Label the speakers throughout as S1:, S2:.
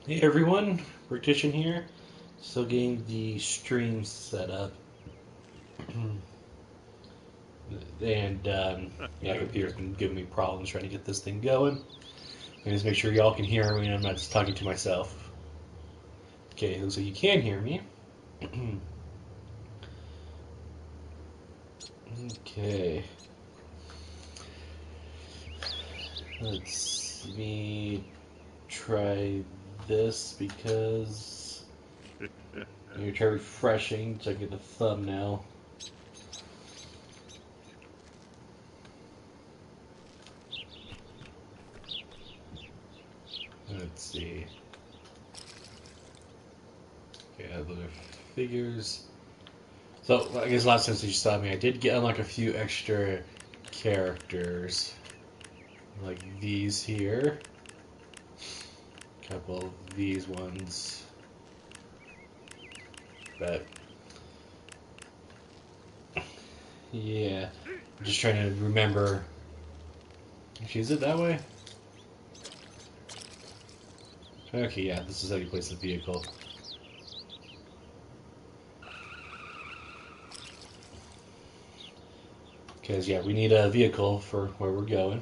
S1: Hey everyone, Bricktrician here. Still getting the stream set up, and yeah, computer's been giving me problems trying to get this thing going. I just make sure y'all can hear me. And I'm not just talking to myself. Okay, looks like you can hear me. Okay, let's me try this because I'm gonna try refreshing so I get the thumbnail. Let's see. Okay, other figures. So I guess last time you saw me, I did get unlock a few extra characters, like these here, a couple of these ones, but yeah, I'm just trying to remember. Actually, is it that way? Okay, yeah, this is how you place the vehicle. Because yeah, we need a vehicle for where we're going.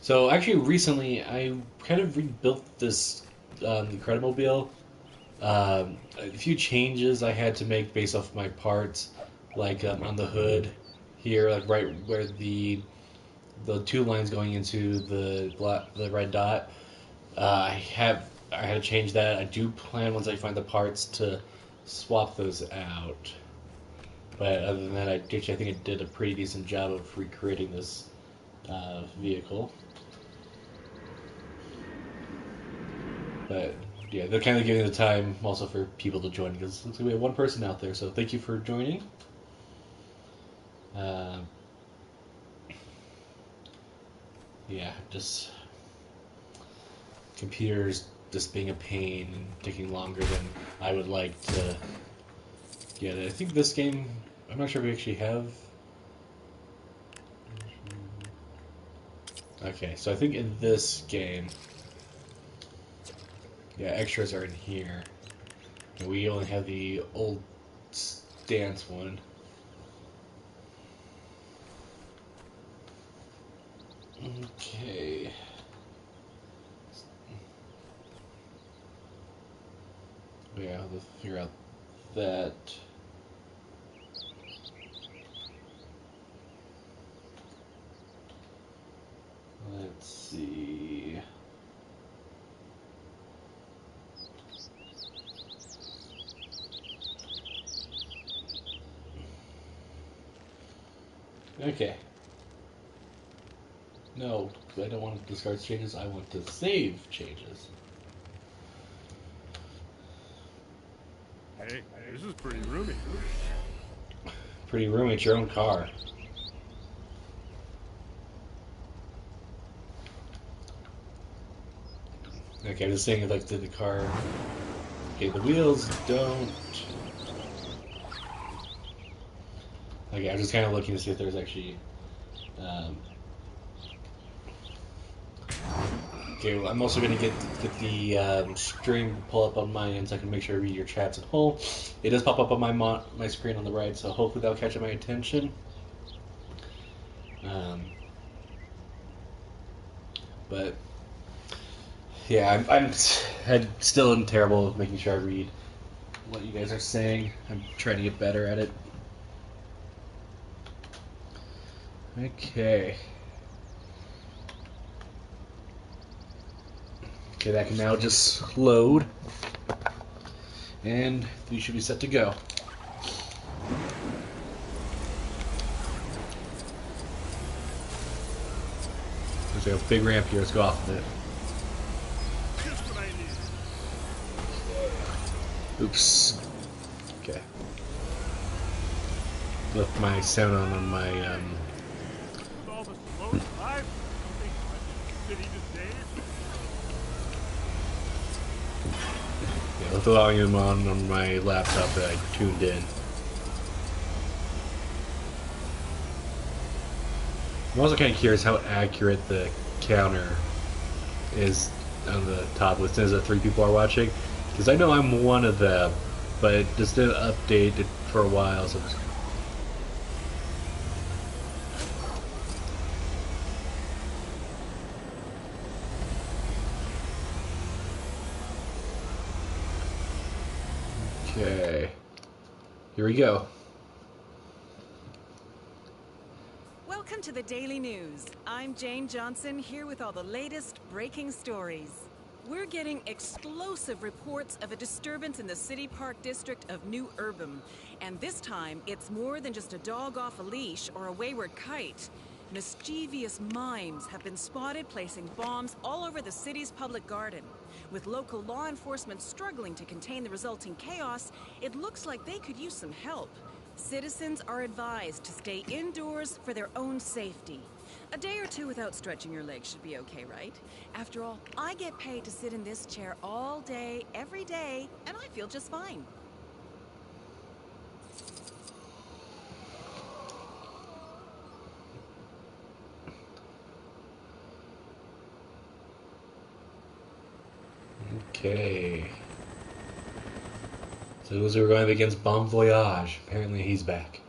S1: So actually, recently I kind of rebuilt this Incredimobile. A few changes I had to make based off my parts, like on the hood here, like right where the two lines going into the red dot. I had to change that. I do plan once I find the parts to swap those out. But other than that, I think I did a pretty decent job of recreating this vehicle. But yeah, they're kind of giving the time also for people to join because it looks like we have one person out there. So thank you for joining. Uh, yeah, just computers just being a pain and taking longer than I would like to get it. I think this game, I'm not sure if we actually have. Okay, so I think in this game, yeah, extras are in here. And we only have the old stance one. Okay. Yeah, I'll have to figure out that. Let's see. Okay. No, I don't want to discard changes. I want to save changes.
S2: Hey, this is pretty roomy.
S1: Pretty roomy. It's your own car. Okay, I'm just saying, like, did the car. Okay, the wheels don't. Okay, I'm just kind of looking to see if there's actually. Um... Okay, well, I'm also gonna get the stream to pull up on my end so I can make sure I read your chats at whole. It does pop up on my screen on the right, so hopefully that'll catch my attention. Um, but yeah, I'm still in terrible making sure I read what you guys are saying. I'm trying to get better at it. Okay. Okay, that can now just load. And we should be set to go. There's a big ramp here. Let's go off of it.
S2: Just what I need.
S1: Oops. Okay. Left my sound on my
S2: With all the slow life, something like city to save.
S1: yeah, left the volume on my laptop that I tuned in. I'm also kind of curious how accurate the encounter is on the top list as 3 people are watching. Because I know I'm one of them, but it just didn't update it for a while. So okay, here we go.
S3: Welcome to the Daily News. I'm Jane Johnson, here with all the latest breaking stories. We're getting explosive reports of a disturbance in the City Park district of New Urbam. And this time, it's more than just a dog off a leash or a wayward kite. Mischievous mimes have been spotted placing bombs all over the city's public garden. With local law enforcement struggling to contain the resulting chaos, it looks like they could use some help. Citizens are advised to stay indoors for their own safety. A day or two without stretching your legs should be okay, right? After all, I get paid to sit in this chair all day, every day, and I feel just fine.
S1: Okay. So those who are going against Bon Voyage. Apparently he's back.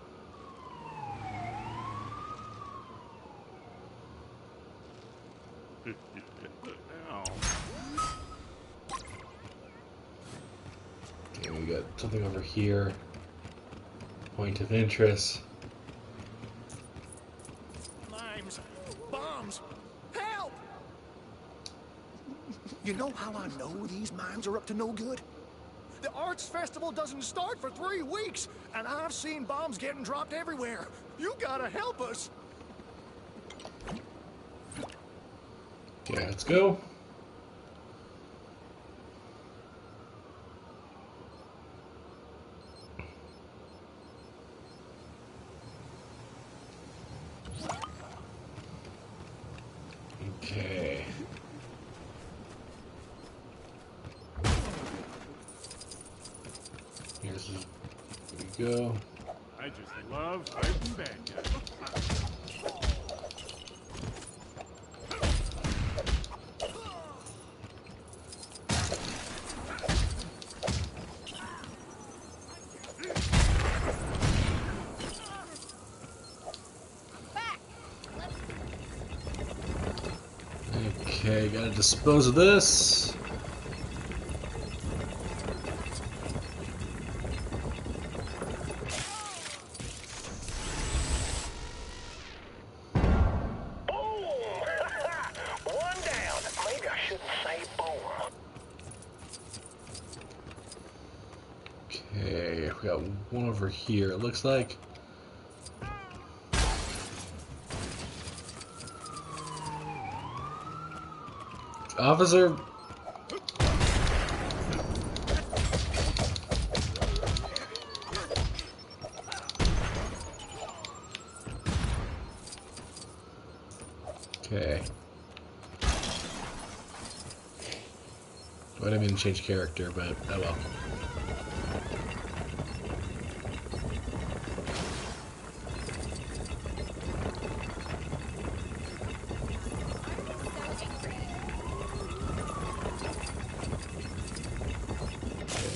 S1: Okay, we got something over here. Point of interest.
S4: Mimes! Bombs! Help! You know how I know these mimes are up to no good? The arts festival doesn't start for 3 weeks, and I've seen bombs getting dropped everywhere. You gotta help us.
S1: Okay, let's go. Okay. Here we go.
S2: I just love fighting bad guys.
S1: Okay, gotta dispose of this. Okay, we got one over here, it looks like. Officer. Okay. I didn't mean to change character, but oh well.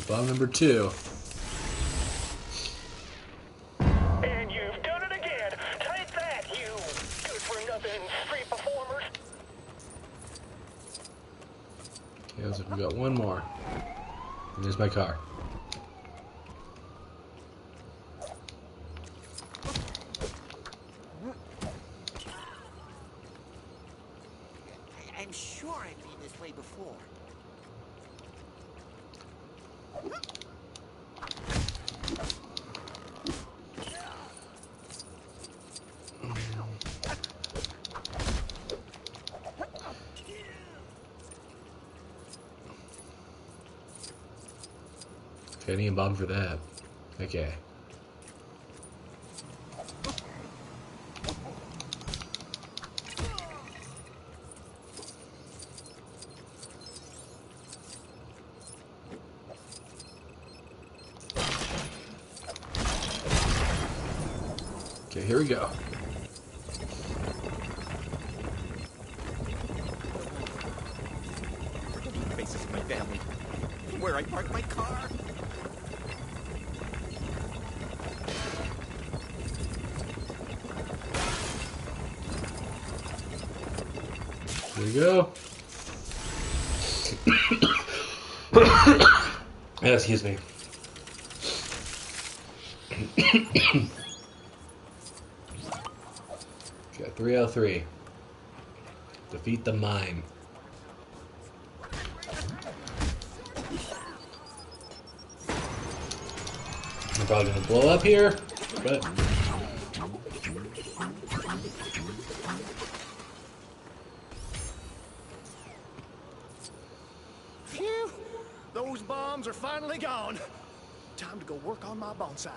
S1: Bomb number 2.
S4: And you've done it again. Take that, you good-for-nothing street performers.
S1: Okay, looks like we got one more. And there's my car.
S4: I'm sure I've been this way before.
S1: Okay, I need a bomb for that. Okay. Okay, here we go.
S5: where I park my car.
S1: Here you go. Excuse me. Got 3 out of 3. Defeat the mime. I'm probably gonna blow up here, but
S4: Phew! Those bombs are finally gone. Time to go work on my bonsai.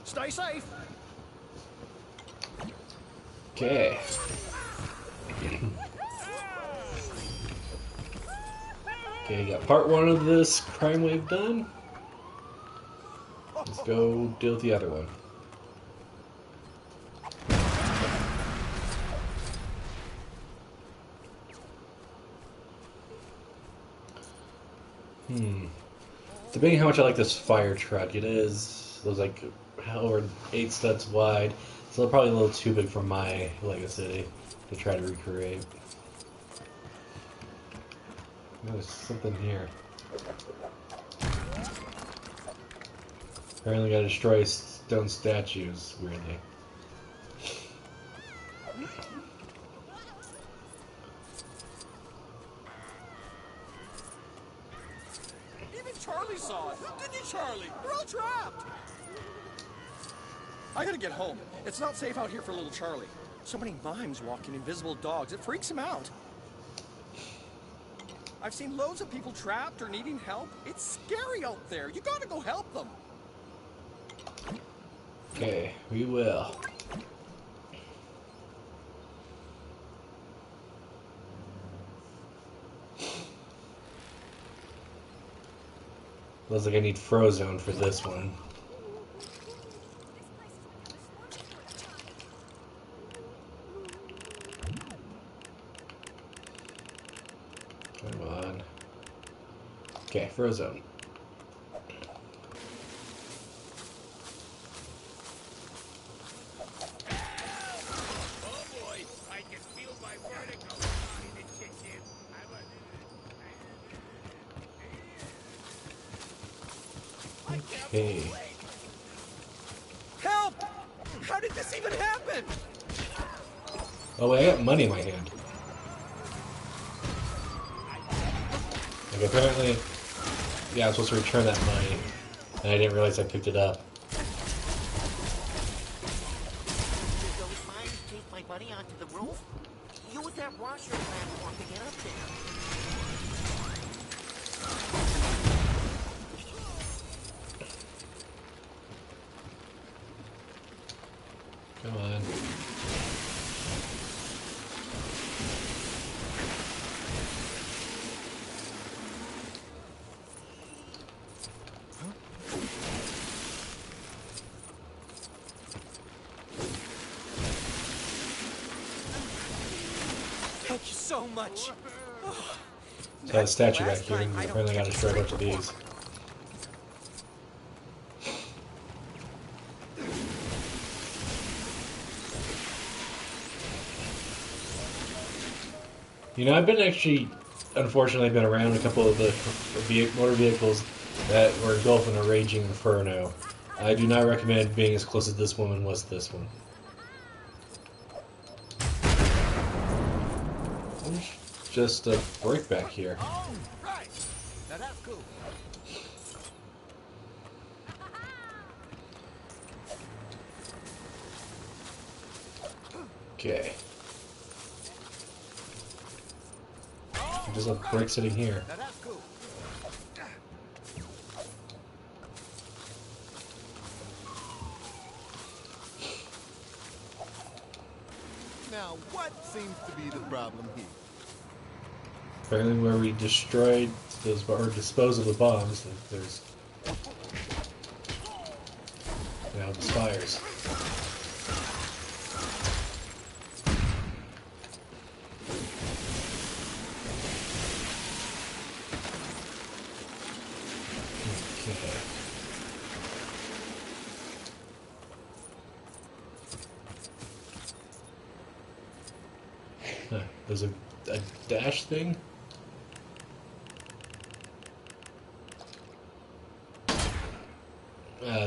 S4: Stay safe.
S1: okay. Okay, got part 1 of this crime wave done. Let's go deal with the other one. Debating how much I like this fire truck. It is like over 8 steps wide, so probably a little too big for my Lego City to try to recreate. There's something here. Apparently gotta destroy stone statues, weirdly.
S5: Even Charlie saw it. Didn't you, Charlie? We're all trapped. I gotta get home. It's not safe out here for little Charlie. So many mimes walking invisible dogs. It freaks him out. I've seen loads of people trapped or needing help. It's scary out there. You gotta go help them.
S1: Okay, we will. Looks like I need Frozone for this one. Come on. Okay, Frozone. Okay.
S5: Help! How did this even happen?
S1: Oh wait, I got money in my hand. Like apparently, yeah, I'm supposed to return that money, and I didn't realize I picked it up.
S6: Did those mines take my money onto the roof? Use that washer platform to get up there.
S1: Come on.
S5: Thank you so much.
S1: So I have a statue back here, and apparently I gotta destroy a bunch of these. You know, I've been actually, unfortunately, been around a couple of the motor vehicles that were engulfed in a raging inferno. I do not recommend being as close as this woman was to this one. Just a break back here.
S4: Oh, right. Now that's cool.
S1: Okay. Just a break sitting here.
S4: Now that's cool.
S7: Now, what seems to be the problem here?
S1: Apparently where we destroyed those, or disposed of the bombs, there's now the spires. Huh, there's a dash thing?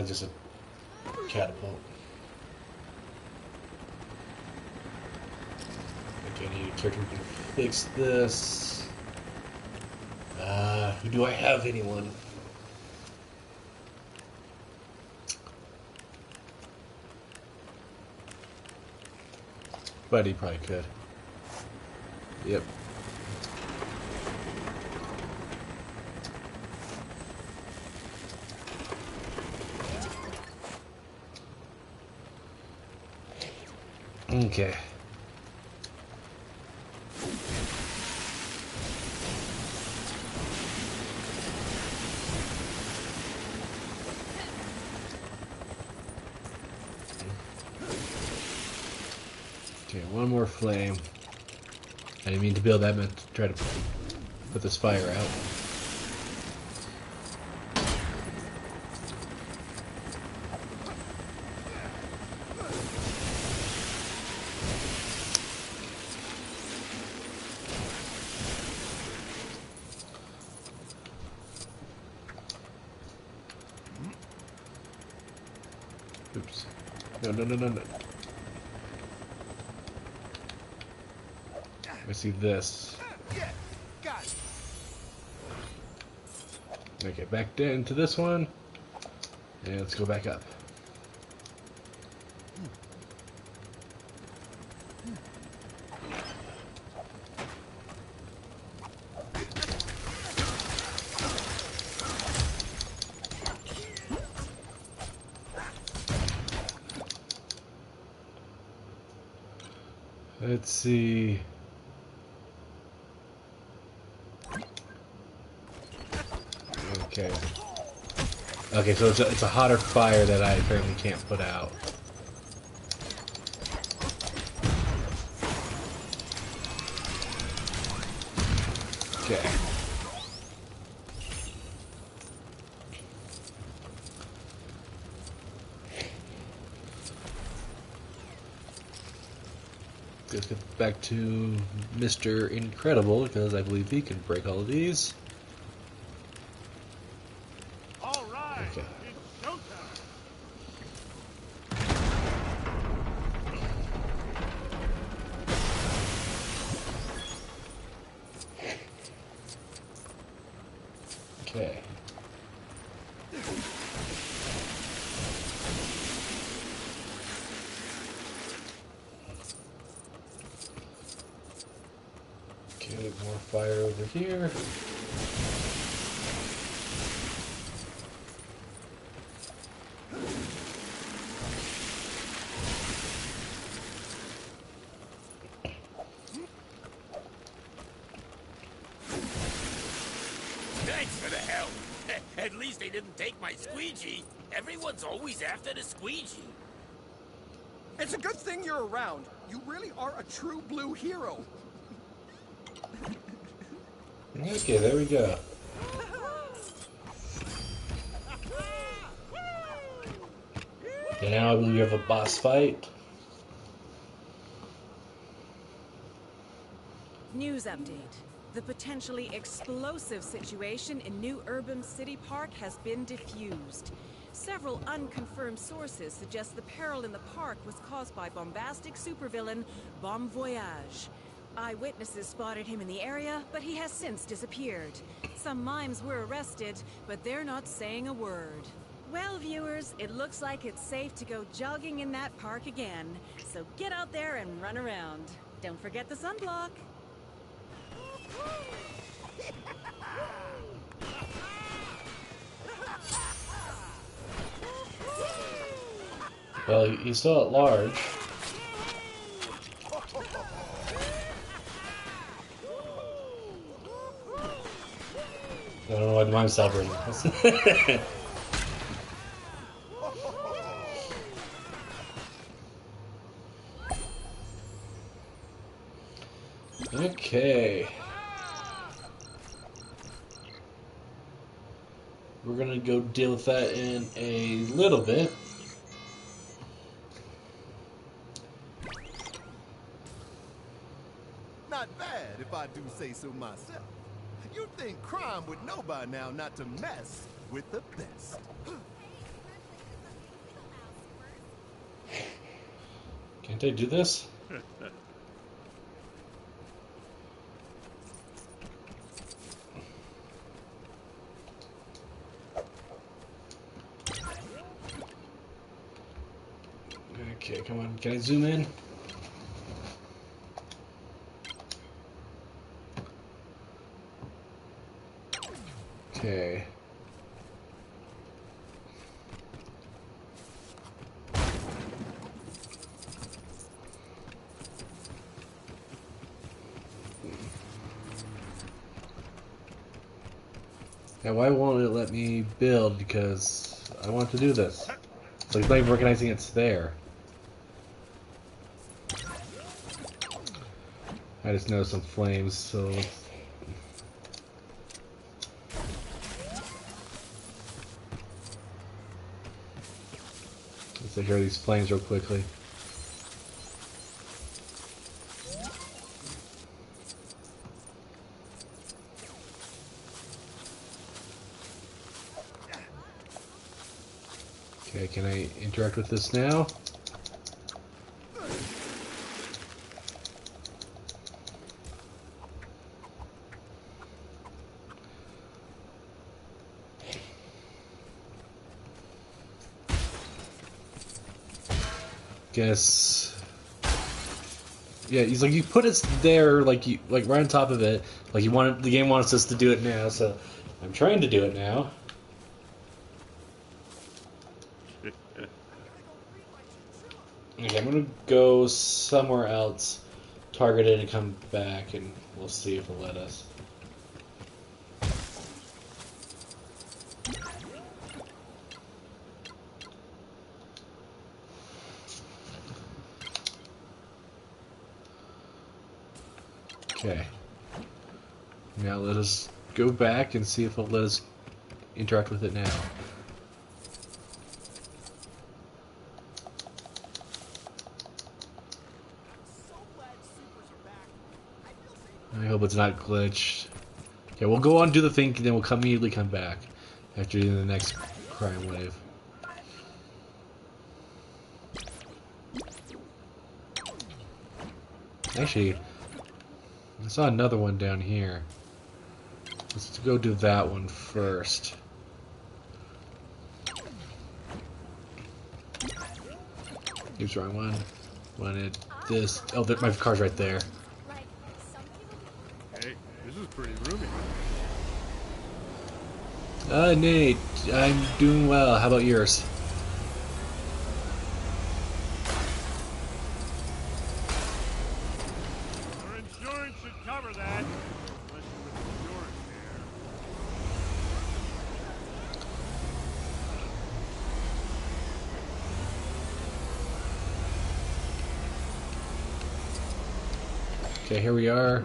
S1: Just a catapult. Okay, I need a character who can fix this. Who do I have? Anyone? Buddy probably could. Yep. Okay. Okay, one more flame. I didn't mean to build that, I meant to try to put this fire out. Oops. No, no, no, no, no. I see this.
S4: Yeah, got it.
S1: Okay, back into this one. And let's go back up. Let's see. Okay. Okay, so it's a hotter fire that I apparently can't put out. Okay. Let's get back to Mr. Incredible, because I believe he can break all of these.
S2: All right,
S1: Okay.
S2: it's showtime.
S1: Okay. Okay, more fire over here.
S8: Thanks for the help. At least they didn't take my squeegee. Everyone's always after the squeegee.
S5: It's a good thing you're around. You really are a true blue hero.
S1: Okay, there we go. Okay, now I believe we have a boss fight.
S3: News update. The potentially explosive situation in New Urban City Park has been diffused. Several unconfirmed sources suggest the peril in the park was caused by bombastic supervillain Bon Voyage. Eyewitnesses spotted him in the area, but he has since disappeared. Some mimes were arrested, but they're not saying a word. Well, viewers, it looks like it's safe to go jogging in that park again. So get out there and run around. Don't forget the sunblock.
S1: Well, he's still at large. I don't know why I'm celebrating. Okay. We're gonna go deal with that in a little bit.
S7: Not bad, if I do say so myself. You'd think crime would know by now not to mess with the best.
S1: Can't I do this? Okay, come on. Can I zoom in? Okay. Now, why won't it let me build? Because I want to do this. It's like it's not even recognizing it's there. I just noticed some flames, so let's take care of these flames real quickly. Okay, can I interact with this now? Guess. Yeah, he's like, you put it there, like you, like right on top of it, like you wanted. The game wants us to do it now, so I'm trying to do it now. Okay, I'm gonna go somewhere else, target it, and come back, and we'll see if it'll let us. Okay. Now let us go back and see if it'll let us interact with it now. I hope it's not glitched. Okay, we'll go on, do the thing, and then we'll immediately come back after doing the next crime wave. Actually, I saw another one down here. Let's go do that one first. Oops, wrong one. Wanted this. Oh, my car's right there.
S2: Hey, this is pretty roomy.
S1: Nate, I'm doing well. How about yours?
S2: Your insurance should cover that. Unless you're with insurance here.
S1: Okay, here we are.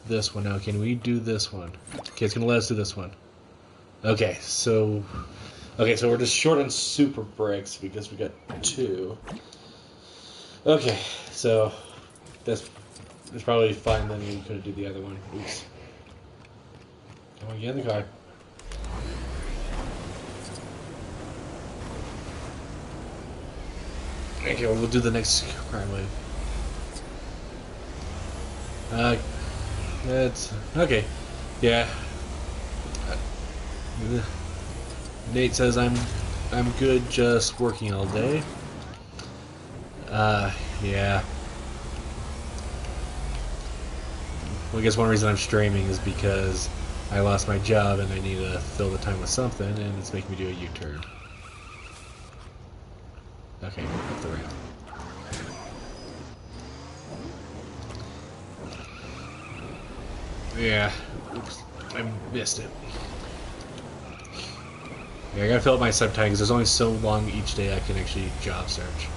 S1: This one now. Can we do this one? Okay, it's gonna let us do this one. Okay, so we're just short on super brakes because we got 2. Okay, so that's probably fine. Then we couldn't do the other one. Oops. Come on, get in the car. Okay, well, we'll do the next crime wave. That's okay. Yeah. Nate says I'm good just working all day. Yeah. Well, I guess one reason I'm streaming is because I lost my job and I need to fill the time with something, and it's making me do a U-turn. Okay, up the ramp. Yeah. Oops. I missed it. Yeah, I gotta fill up my sub time because there's only so long each day I can actually job search.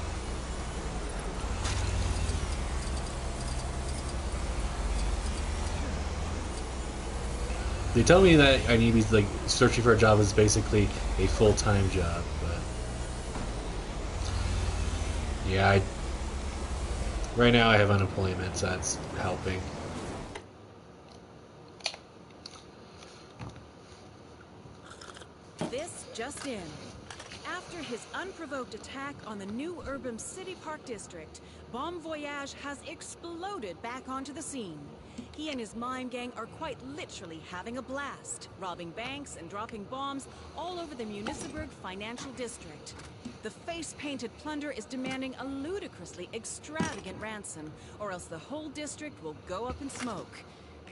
S1: They tell me that I need to be like searching for a job is basically a full-time job, but yeah, Right now I have unemployment, so that's helping.
S3: This just in. After his unprovoked attack on the new urban City Park district, Bon Voyage has exploded back onto the scene. He and his mime gang are quite literally having a blast, robbing banks and dropping bombs all over the Municiburg financial district. The face-painted plunder is demanding a ludicrously extravagant ransom, or else the whole district will go up in smoke.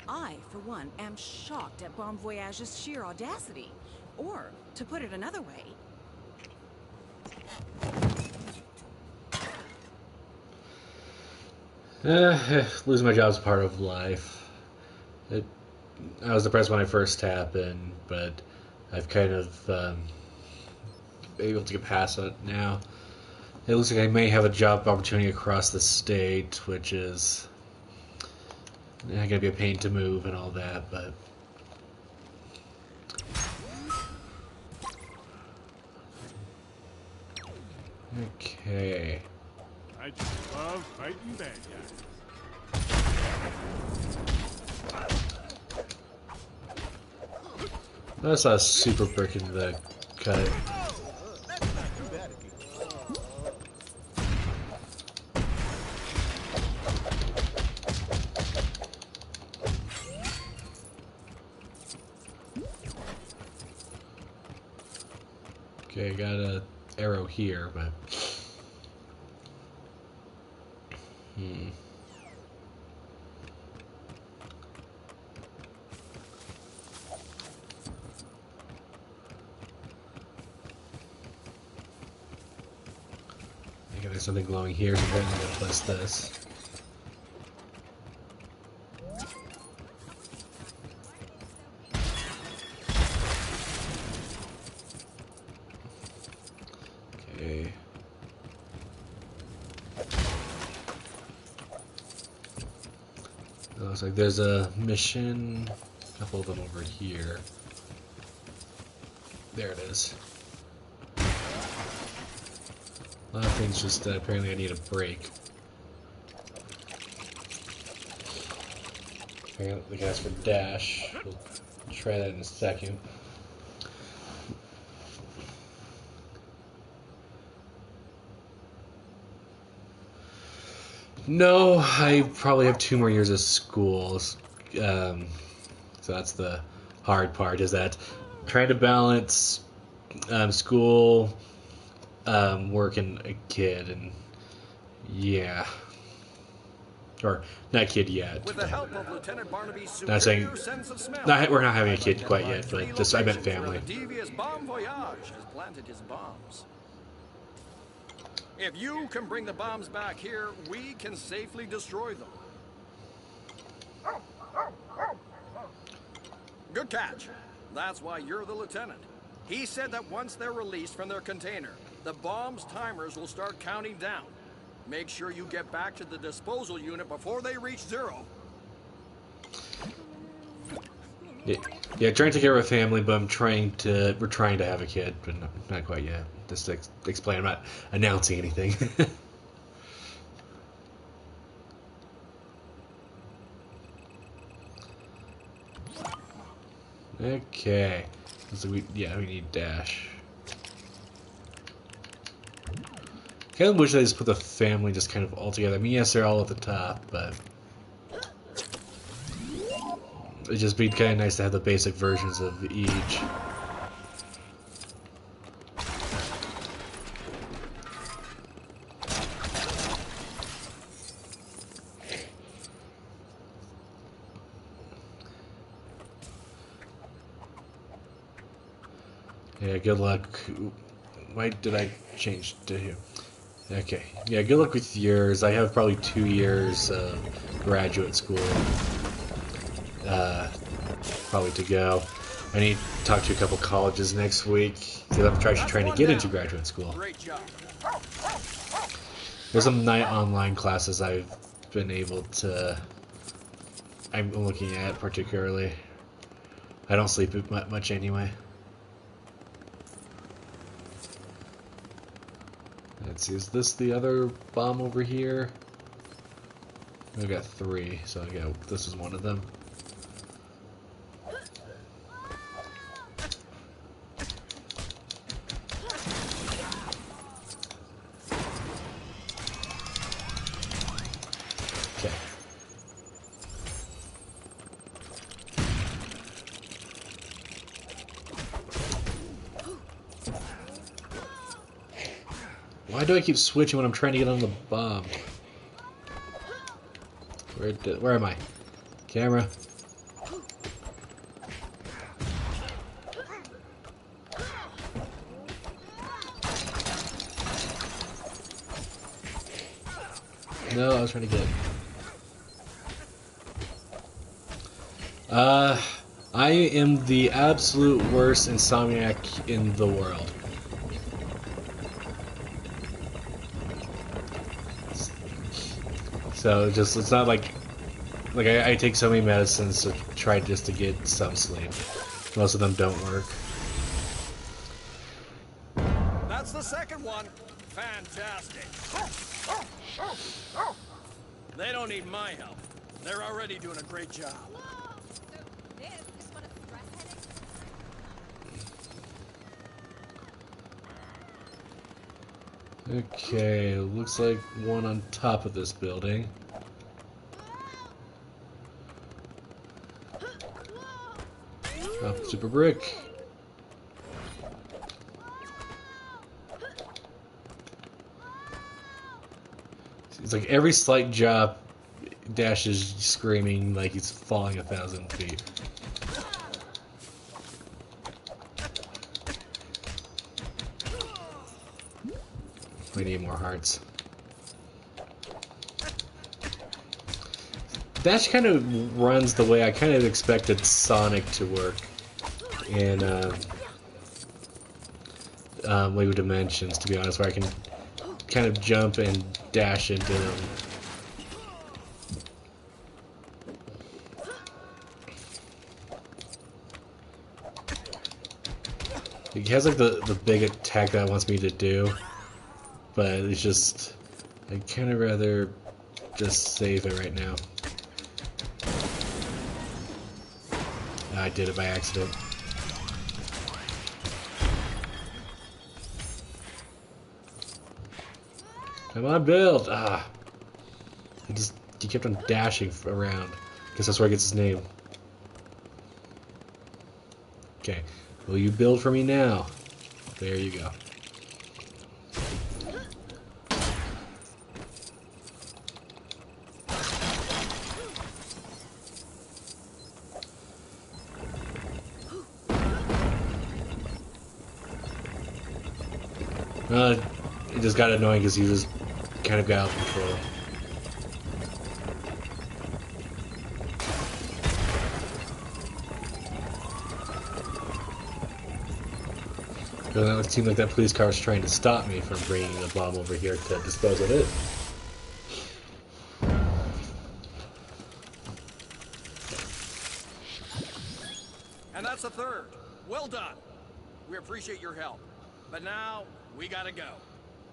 S3: I, for one, am shocked at Bon Voyage's sheer audacity. Or, to put it another way,
S1: Losing my job is part of life. I was depressed when it first happened, but I've kind of able to get past it now. It looks like I may have a job opportunity across the state, which is going to be a pain to move and all that, but... Okay.
S2: I just love fighting bad guys.
S1: I saw a super brick in the cut.
S7: That's not too bad of you.
S1: Okay, got a arrow here, but... Okay, there's something glowing here, so I'm going to place this. Okay. It looks like there's a mission, a couple of them over here. There it is. A lot of things just apparently I need a break. Apparently the guys for dash. We'll try that in a second. No, I probably have 2 more years of school. So that's the hard part, is that trying to balance school, work, and a kid, and yeah. Or not kid yet.
S5: With the help of Lieutenant Barnaby's
S1: Not saying,
S5: superior sense of smell,
S1: we're not having a kid quite yet, but just I meant family.
S5: The devious Bon Voyage has planted his bombs. If you can bring the bombs back here, we can safely destroy them. Good catch. That's why you're the lieutenant. He said that once they're released from their container, the bomb's timers will start counting down. Make sure you get back to the disposal unit before they reach 0.
S1: Yeah, trying to take care of a family, but we're trying to have a kid, but not quite yet. Just to explain, I'm not announcing anything. Okay. So we need dash. Kind of wish I just put the family just kind of all together. I mean, yes, they're all at the top, but it'd just be kind of nice to have the basic versions of each. Yeah, good luck. Why did I change to him? Okay. Yeah, good luck with yours. I have probably 2 years of graduate school probably to go. I need to talk to a couple colleges next week because I'm actually trying to get into graduate school.
S5: Great job.
S1: There's some night online classes I've been able to... I'm looking at particularly. I don't sleep much anyway. Let's see, is this the other bomb over here? I've got 3, so yeah, this is one of them. Okay. Why do I keep switching when I'm trying to get on the bomb? Where am I? Camera. No, I was trying to get. I am the absolute worst insomniac in the world. So it's not like I take so many medicines to try just to get some sleep. Most of them don't work.
S5: That's the second one. Fantastic. They don't need my help. They're already doing a great job.
S1: Okay, looks like one on top of this building. Oh, super brick. It's like every slight drop, Dash is screaming like he's falling 1,000 feet. We need more hearts. Dash kind of runs the way I kind of expected Sonic to work in Lego Dimensions, to be honest, where I can kind of jump and dash into them. He has like the big attack that it wants me to do, but it's just I'd kind of rather just save it right now. I did it by accident. Come on, build! Ah! He kept on dashing around. Guess that's where he gets his name. Okay. Will you build for me now? There you go. It just got annoying because he just kind of got out of control. It seemed like that police car was trying to stop me from bringing the bomb over here to dispose of it.
S5: And that's a third. Well done. We appreciate your help. But now, we gotta go.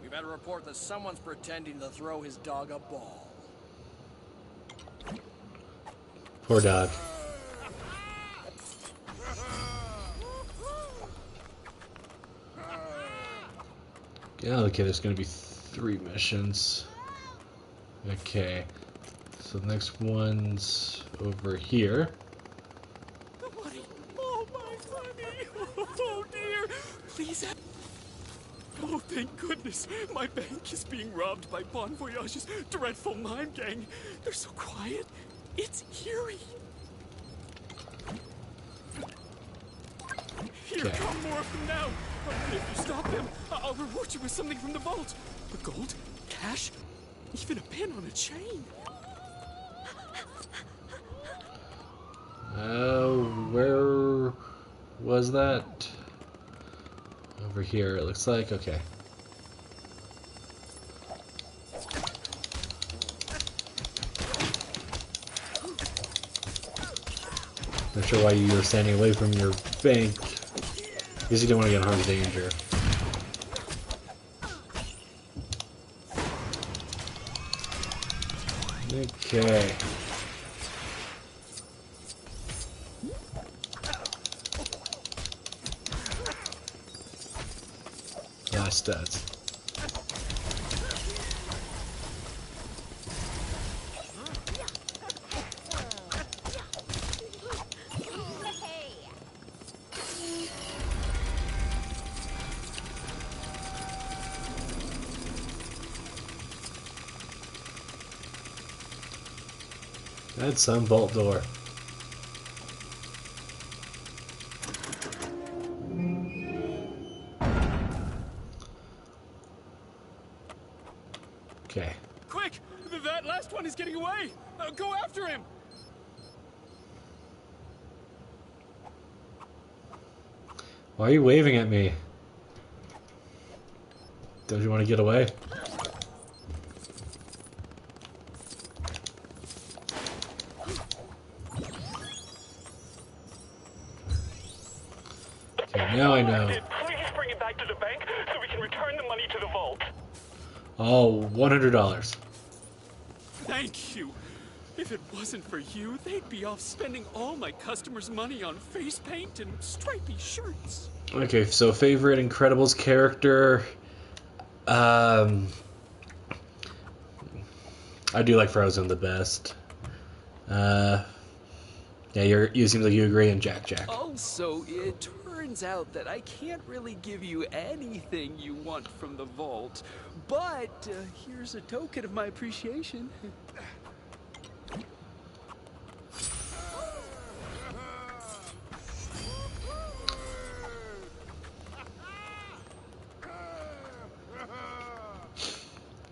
S5: We've had a report that someone's pretending to throw his dog a ball.
S1: Poor dog. Yeah, okay, there's gonna be 3 missions. Okay. So the next one's over here.
S9: The money! Oh, my money! Oh, dear! Please. Oh, thank goodness. My bank is being robbed by Bon Voyage's dreadful mime gang. They're so quiet. It's eerie. Here
S1: Okay.
S9: come more of them now. And if you stop them, I'll reward you with something from the vault. The gold, cash, even a pin on a chain.
S1: Where was that? Over here, it looks like. Okay. Not sure why you were standing away from your bank. Because you didn't want to get in harm's danger. Okay. Studs. That's some vault door. Okay.
S9: Quick! That last one is getting away! Go after him!
S1: Why are you waving at me? Don't you want to get away? Okay, now I know.
S2: Please bring it back to the bank so we can return the money to the vault.
S1: Oh, $100.
S9: Thank you. If it wasn't for you, they'd be off spending all my customers' money on face paint and stripy shirts.
S1: Okay, so favorite Incredibles character. I do like Frozen the best. Yeah, you seem like you agree, and Jack.
S9: Also, it turns out that I can't really give you anything you want from the vault, but here's a token of my appreciation.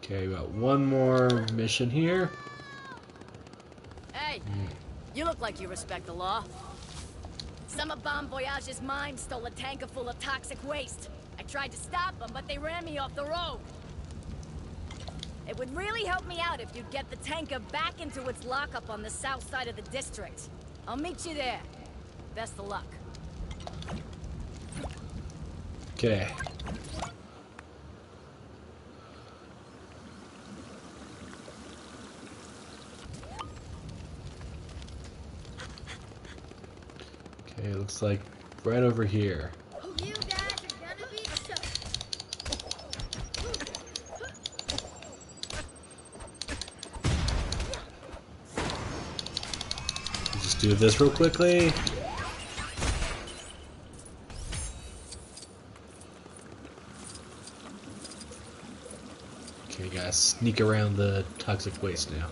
S1: Okay, we got one more mission here.
S10: Hey, you look like you respect the law. Some of Bon Voyage's mine stole a tanker full of toxic waste. I tried to stop them, but they ran me off the road. It would really help me out if you'd get the tanker back into its lockup on the south side of the district. I'll meet you there. Best of luck.
S1: Okay. Okay, looks like right over here.
S10: You guys are gonna be
S1: Just do this real quickly. Okay, guys, sneak around the toxic waste now.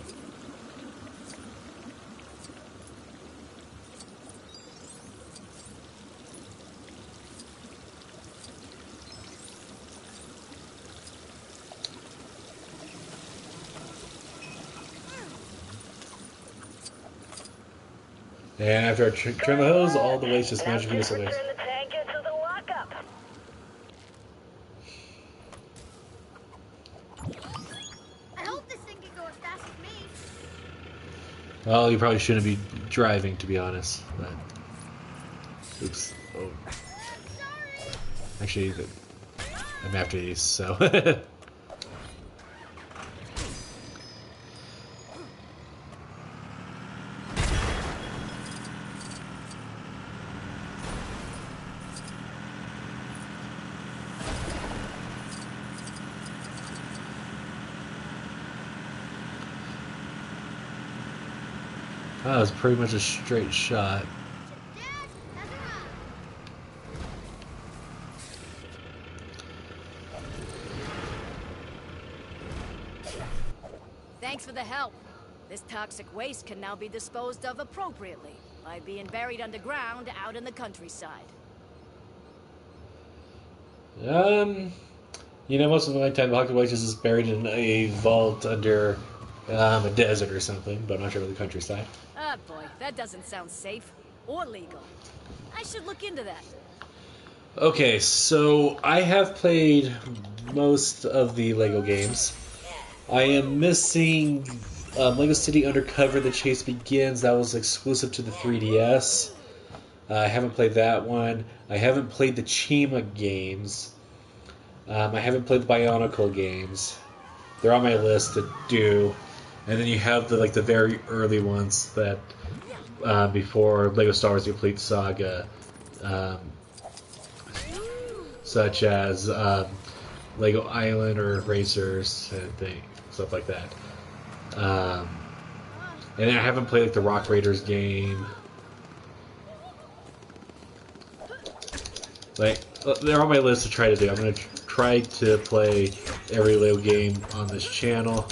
S1: And after I turn the hose, all the waste just magically disappears.
S10: Turn the tanker to the lockup. I hope this thing can go as fast as me.
S1: Well, you probably shouldn't be driving, to be honest. But oops. Oh. Actually, I'm after these, so. That was pretty much a straight shot.
S10: Thanks for the help. This toxic waste can now be disposed of appropriately by being buried underground out in the countryside.
S1: You know, most of my time, the toxic waste is buried in a vault under a desert or something, but I'm not sure about the countryside.
S10: Ah, boy, that doesn't sound safe or legal. I should look into that.
S1: Okay, so I have played most of the Lego games. I am missing Lego City Undercover: The Chase Begins. That was exclusive to the 3DS. I haven't played that one. I haven't played the Chima games. I haven't played the Bionicle games. They're on my list to do. and then you have the very early ones that before Lego Star Wars: The Complete Saga, such as Lego Island or Racers and stuff like that. And I haven't played the Rock Raiders game. They're on my list to try to do. I'm gonna try to play every Lego game on this channel.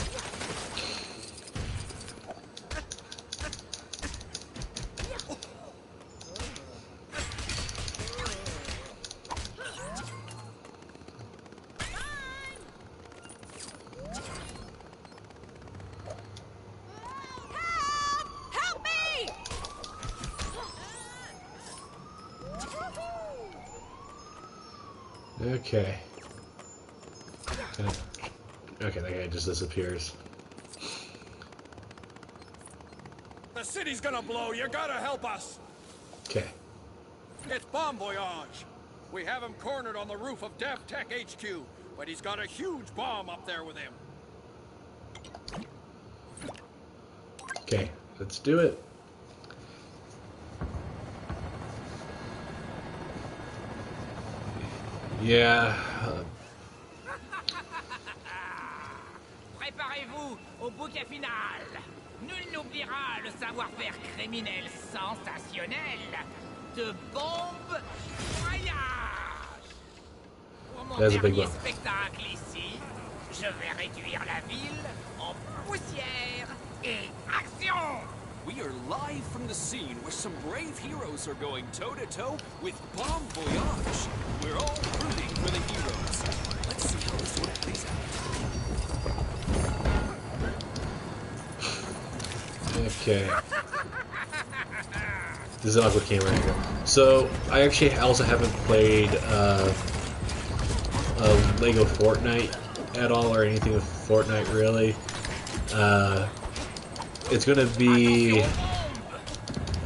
S1: Okay. Okay, that guy just disappears.
S5: The city's gonna blow. You gotta help us.
S1: Okay.
S5: It's Bomb Voyage. We have him cornered on the roof of Dev Tech HQ, but he's got a huge bomb up there with him.
S1: Okay, let's do it. Yeah.
S11: Préparez-vous au bouquet final. Nul n'oubliera le savoir-faire criminel sensationnel de Bombe Voyage. Pour mon
S1: That's a big
S11: dernier
S1: one.
S11: spectacle ici, je vais réduire la ville en poussière et action.
S9: We are live from the scene where some brave heroes are going toe-to-toe with Bomb Voyage. We're all rooting for the heroes. Let's see how this one plays out.
S1: Okay. This is an awkward camera angle. So, I actually also haven't played Lego Fortnite at all, or anything with Fortnite really. It's gonna be...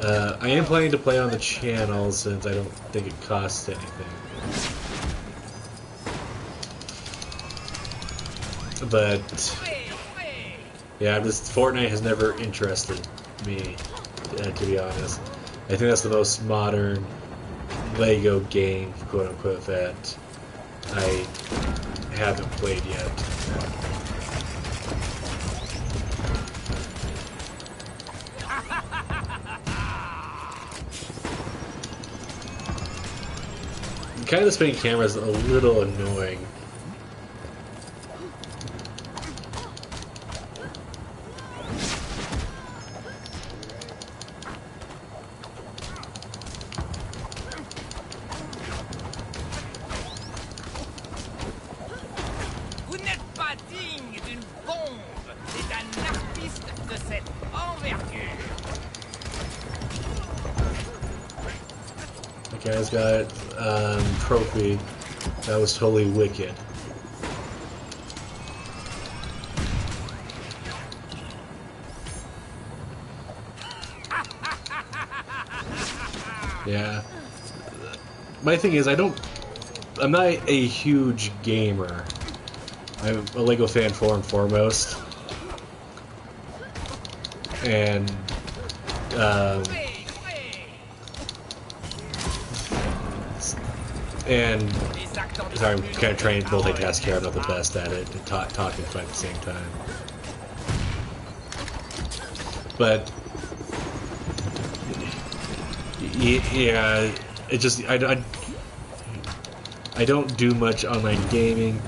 S1: I am planning to play on the channel since I don't think it costs anything. But... yeah, Fortnite has never interested me, to be honest. I think that's the most modern Lego game, quote unquote, that I haven't played yet. Kind of the spinning camera is a little annoying.
S11: Vous n'êtes pas digne d'une bombe et d'un artiste de cette envergure.
S1: The guy's got trophy. That was totally wicked. Yeah. My thing is, I'm not a huge gamer. I'm a Lego fan for and foremost. And, sorry, I'm kind of trying to multitask here. I'm not the best at it, and talk and fight at the same time. But yeah, it just I don't do much online gaming,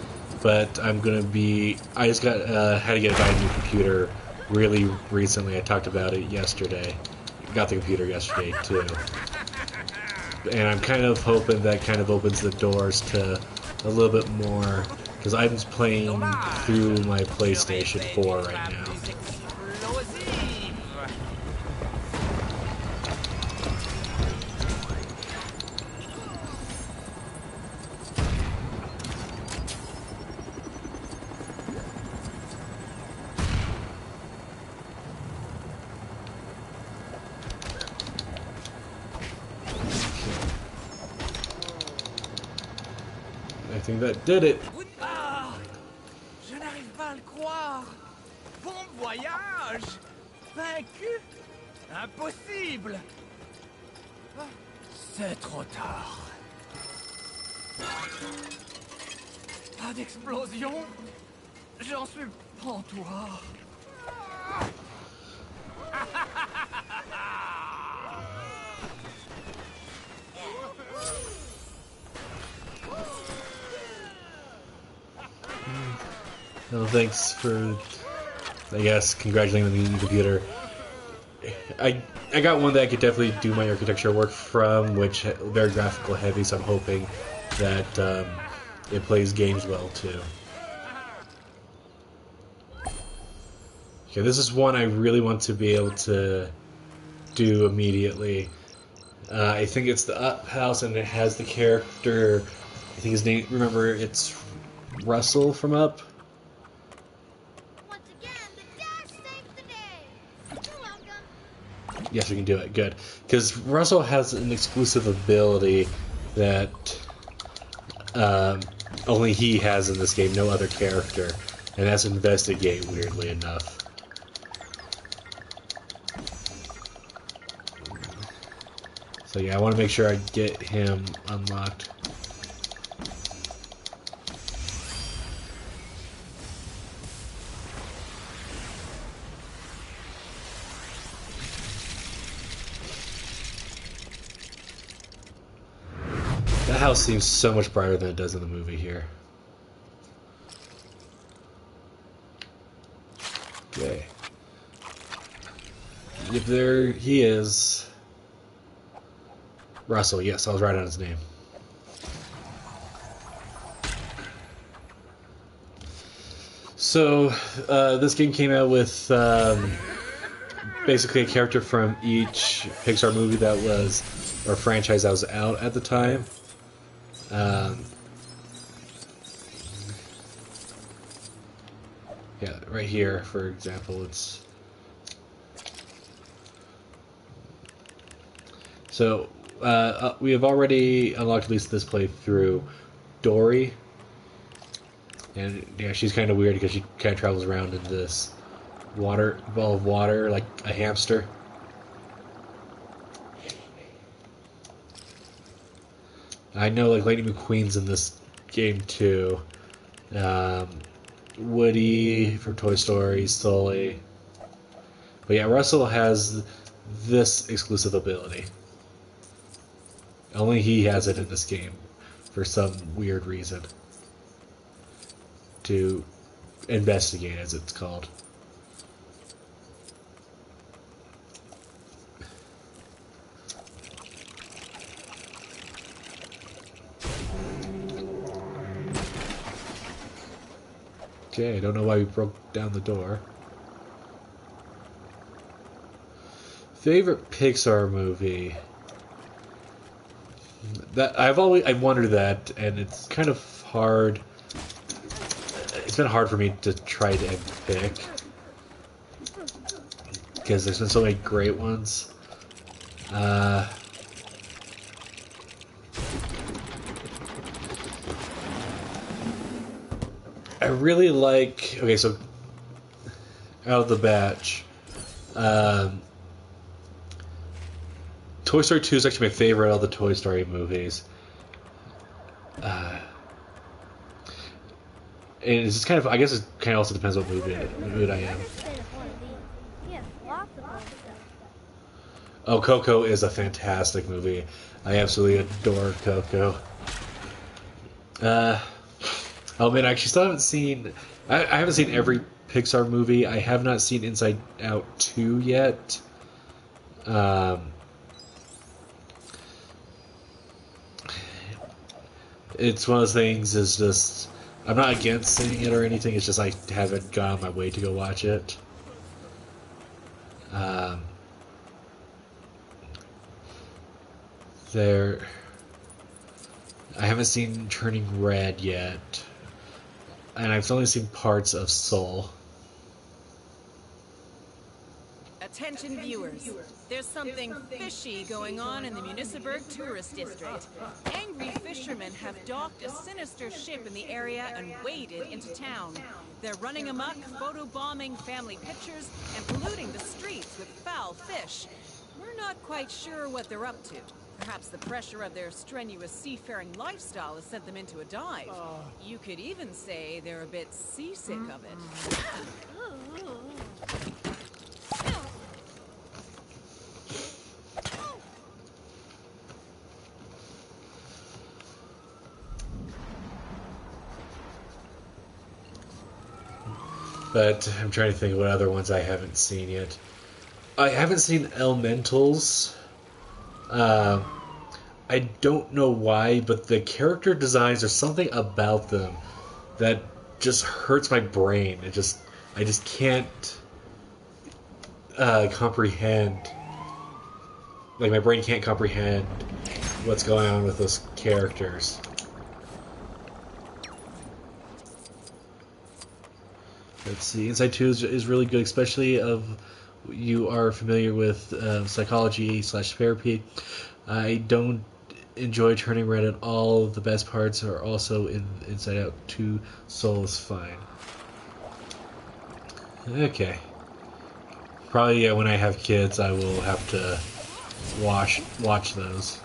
S1: but I'm gonna be. I just got had to get a new computer really recently. I talked about it yesterday. Got the computer yesterday too. And I'm kind of hoping that kind of opens the doors to a little bit more, because I'm just playing through my PlayStation 4 right now. I think that did it.
S11: Ah, je n'arrive pas à le croire. Bon voyage. vaincu? Impossible! C'est trop tard. Pas d'explosion? J'en suis pantois.
S1: Well, thanks for, I guess, congratulating the computer. I got one that I could definitely do my architecture work from, which very graphical heavy, so I'm hoping that it plays games well too. Okay, this is one I really want to be able to do immediately. I think it's the Up House, and it has the character, I think his name, remember, it's Russell from Up.
S10: Once again, the dash saved the day. You're welcome.
S1: Yes, we can do it. Good. Because Russell has an exclusive ability that only he has in this game, no other character. And that's Investigate, weirdly enough. So yeah, I want to make sure I get him unlocked. That house seems so much brighter than it does in the movie here. Okay. If there he is. Russell, yes, I was right on his name. So, this game came out with basically a character from each Pixar movie that was, or franchise that was out at the time. Yeah, right here, for example, it's... So, we have already unlocked at least this playthrough Dory. And yeah, she's kind of weird because she kind of travels around in this ball of water like a hamster. I know like Lightning McQueen's in this game too. Woody from Toy Story, Sully. But yeah, Russell has this exclusive ability. Only he has it in this game for some weird reason. To investigate, as it's called. Okay, I don't know why we broke down the door. Favorite Pixar movie? That I've wondered that, and it's kind of hard. It's been hard for me to try to pick because there's been so many great ones. I really like. Okay, so out of the batch, Toy Story 2 is actually my favorite of the Toy Story movies. And it's just kind of, I guess it kind of also depends what mood I am. Oh, Coco is a fantastic movie. I absolutely adore Coco. Oh man, I actually still haven't seen, I haven't seen every Pixar movie. I have not seen Inside Out 2 yet. It's one of those things, is just, I'm not against seeing it or anything, it's just I haven't gone on my way to go watch it. I haven't seen Turning Red yet, and I've only seen parts of Soul.
S3: Attention viewers, there's something fishy going on in the Municipalburg tourist district. Angry fishermen have docked a sinister ship in the area and waded into town. They're running amok, photobombing family pictures, and polluting the streets with foul fish. We're not quite sure what they're up to. Perhaps the pressure of their strenuous seafaring lifestyle has sent them into a dive. You could even say they're a bit seasick of it.
S1: But I'm trying to think of what other ones I haven't seen yet. I haven't seen Elementals. I don't know why, but the character designs, there's something about them that just hurts my brain. I just can't comprehend. Like, my brain can't comprehend what's going on with those characters. Let's see. Inside 2 is really good, especially if you are familiar with psychology/therapy. I don't enjoy Turning Red at all. The best parts are also in Inside Out 2. Soul is fine. Okay. Probably when I have kids, I will have to watch those.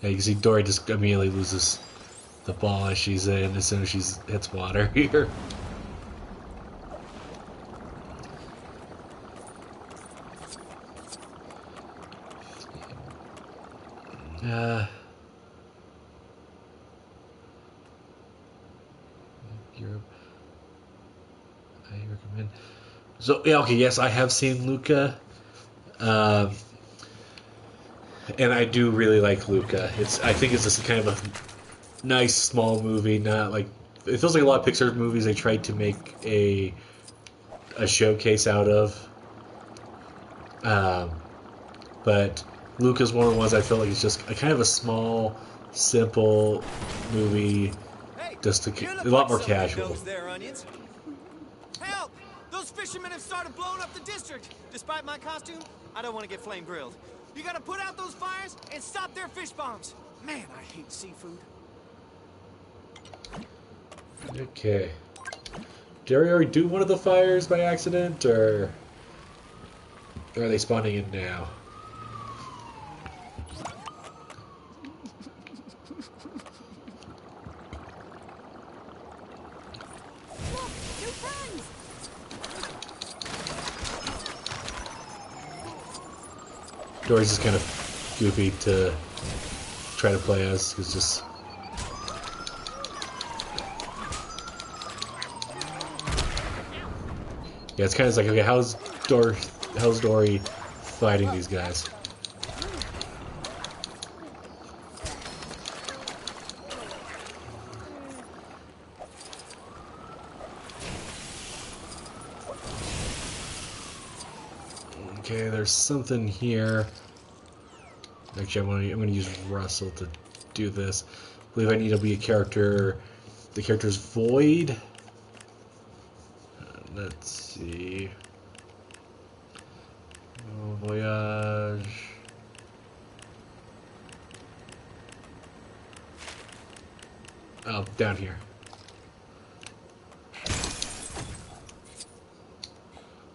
S1: Yeah, you can see Dory just immediately loses the ball as she's in, as soon as she hits water here. Europe. I recommend. So yeah, okay, yes, I have seen Luca. And I do really like Luca. I think it's just kind of a nice small movie. Not like it feels like a lot of Pixar movies they tried to make a showcase out of. But Luca's one of the ones I feel like it's just a kind of a small, simple movie, just a lot more casual.
S12: There, onions. Help! Those fishermen have started blowing up the district. Despite my costume, I don't want to get flame grilled. You gotta put out those fires and stop their fish bombs. Man, I hate seafood.
S1: Okay. Did I already do one of the fires by accident, or are they spawning in now? Dory's just kind of goofy to try to play as. It's just... Yeah, it's kind of like, okay, how's Dory fighting these guys? Okay, there's something here. Actually, I'm going to use Russell to do this. I believe I need to be a character. The character's Void. Let's see. Oh, Voyage. Oh, down here.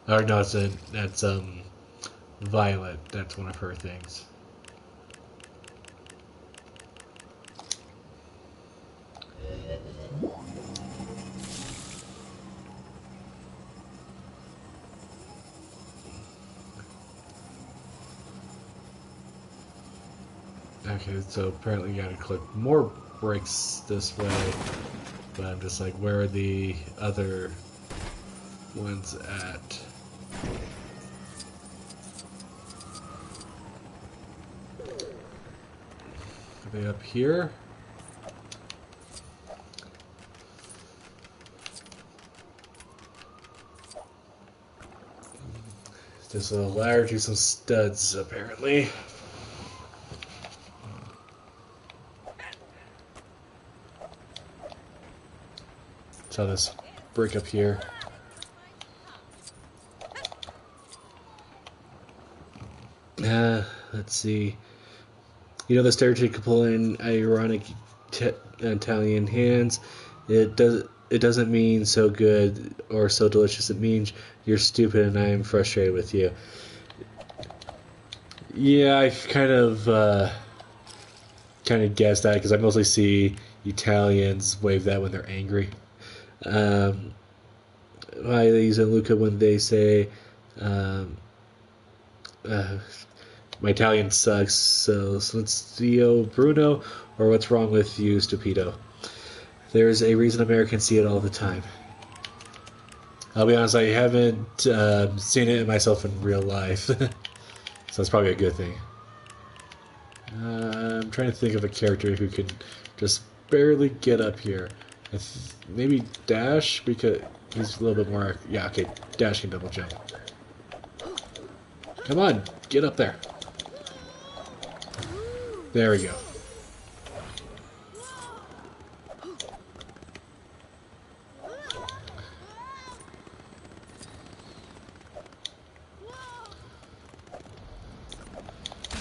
S1: Oh no, that's Violet. That's one of her things. Okay, so apparently you gotta click more bricks this way, but I'm just like, where are the other ones at? Are they up here? There's a ladder to some studs, apparently. Saw this brick up here. Let's see. You know the stereotypical and ironic Italian hands. It doesn't mean so good or so delicious. It means you're stupid and I am frustrated with you. Yeah, I've kind of guessed that because I mostly see Italians wave that when they're angry. Why they use Luca when they say my Italian sucks, so Silenzio Bruno, or what's wrong with you, stupido? There's a reason Americans see it all the time. I'll be honest, I haven't seen it myself in real life, so that's probably a good thing. I'm trying to think of a character who could just barely get up here. Maybe Dash, because he's a little bit more... Yeah, okay, Dash can double jump. Come on, get up there. There we go.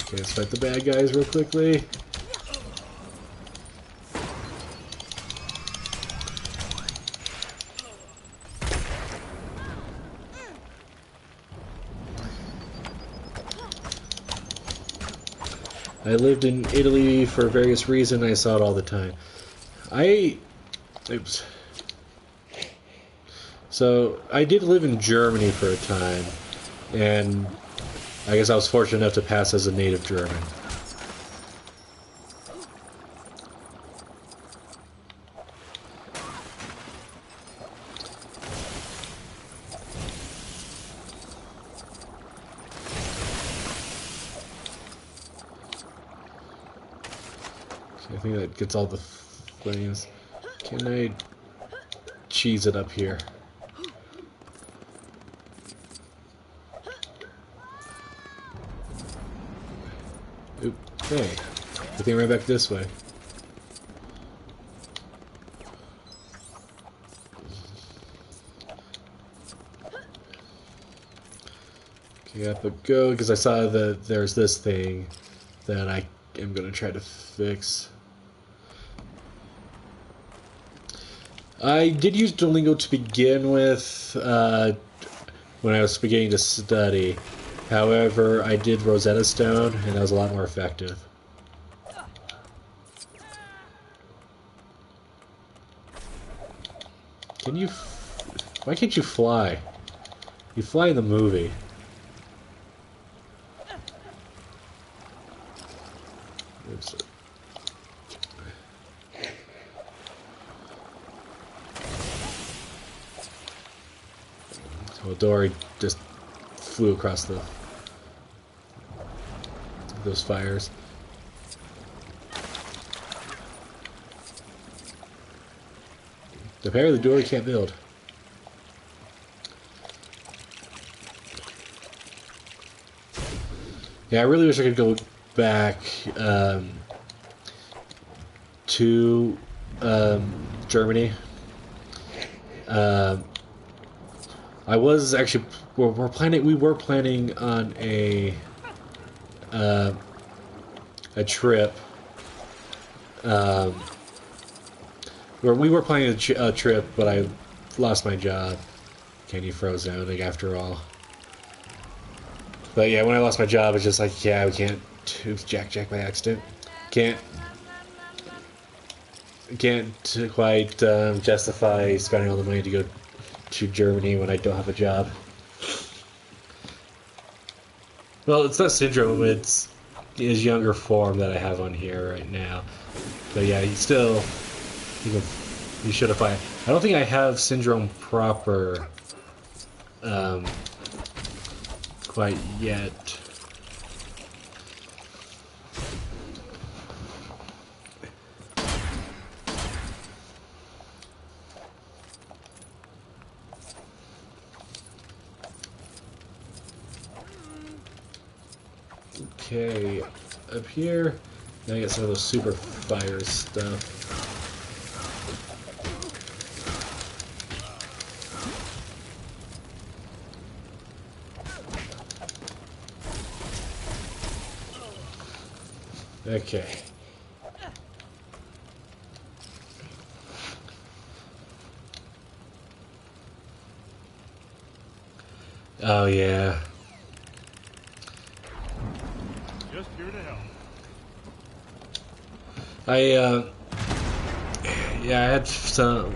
S1: Okay, let's fight the bad guys real quickly. I lived in Italy for various reasons. I saw it all the time. Oops. So, I did live in Germany for a time, and I guess I was fortunate enough to pass as a native German. I think that gets all the flames. Can I cheese it up here? Oop. Hey. I think I ran back this way. Okay, up I go, because I saw that there's this thing that I am going to try to fix. I did use Duolingo to begin with when I was beginning to study. However, I did Rosetta Stone, and that was a lot more effective. Can you... Why can't you fly? You fly in the movie. Oops. So Dory just flew across those fires. Apparently Dory can't build. Yeah, I really wish I could go back to Germany. I was actually we were planning on a trip. We were planning a trip, but I lost my job. Candy Frozen, like, after all. But yeah, when I lost my job, it's just like, yeah, we can't. Oops, Jack by accident. Can't quite justify spending all the money to go to Germany when I don't have a job. Well, it's not syndrome, it's his younger form that I have on here right now. But yeah, you should have. I don't think I have syndrome proper quite yet. Okay, up here. Now I get some of those super fire stuff. Okay. Oh yeah.
S2: Just here to help.
S1: Yeah, I had some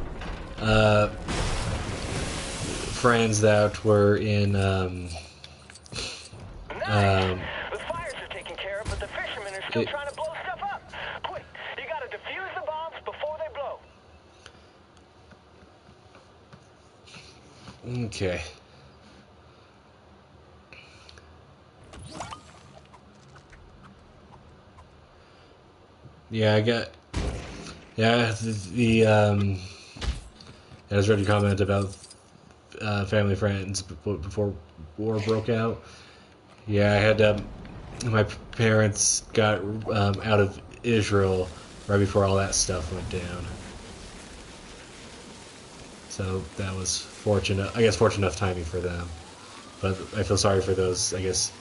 S1: friends that were in
S11: The fires are taken care of, but the fishermen are still trying to blow stuff up. Quick, you gotta defuse the bombs before they blow.
S1: Okay. Yeah, I got. Yeah, I just read your comment about family friends before war broke out. Yeah, I had my parents got out of Israel right before all that stuff went down. So that was fortunate. I guess fortunate enough timing for them. But I feel sorry for those, I guess,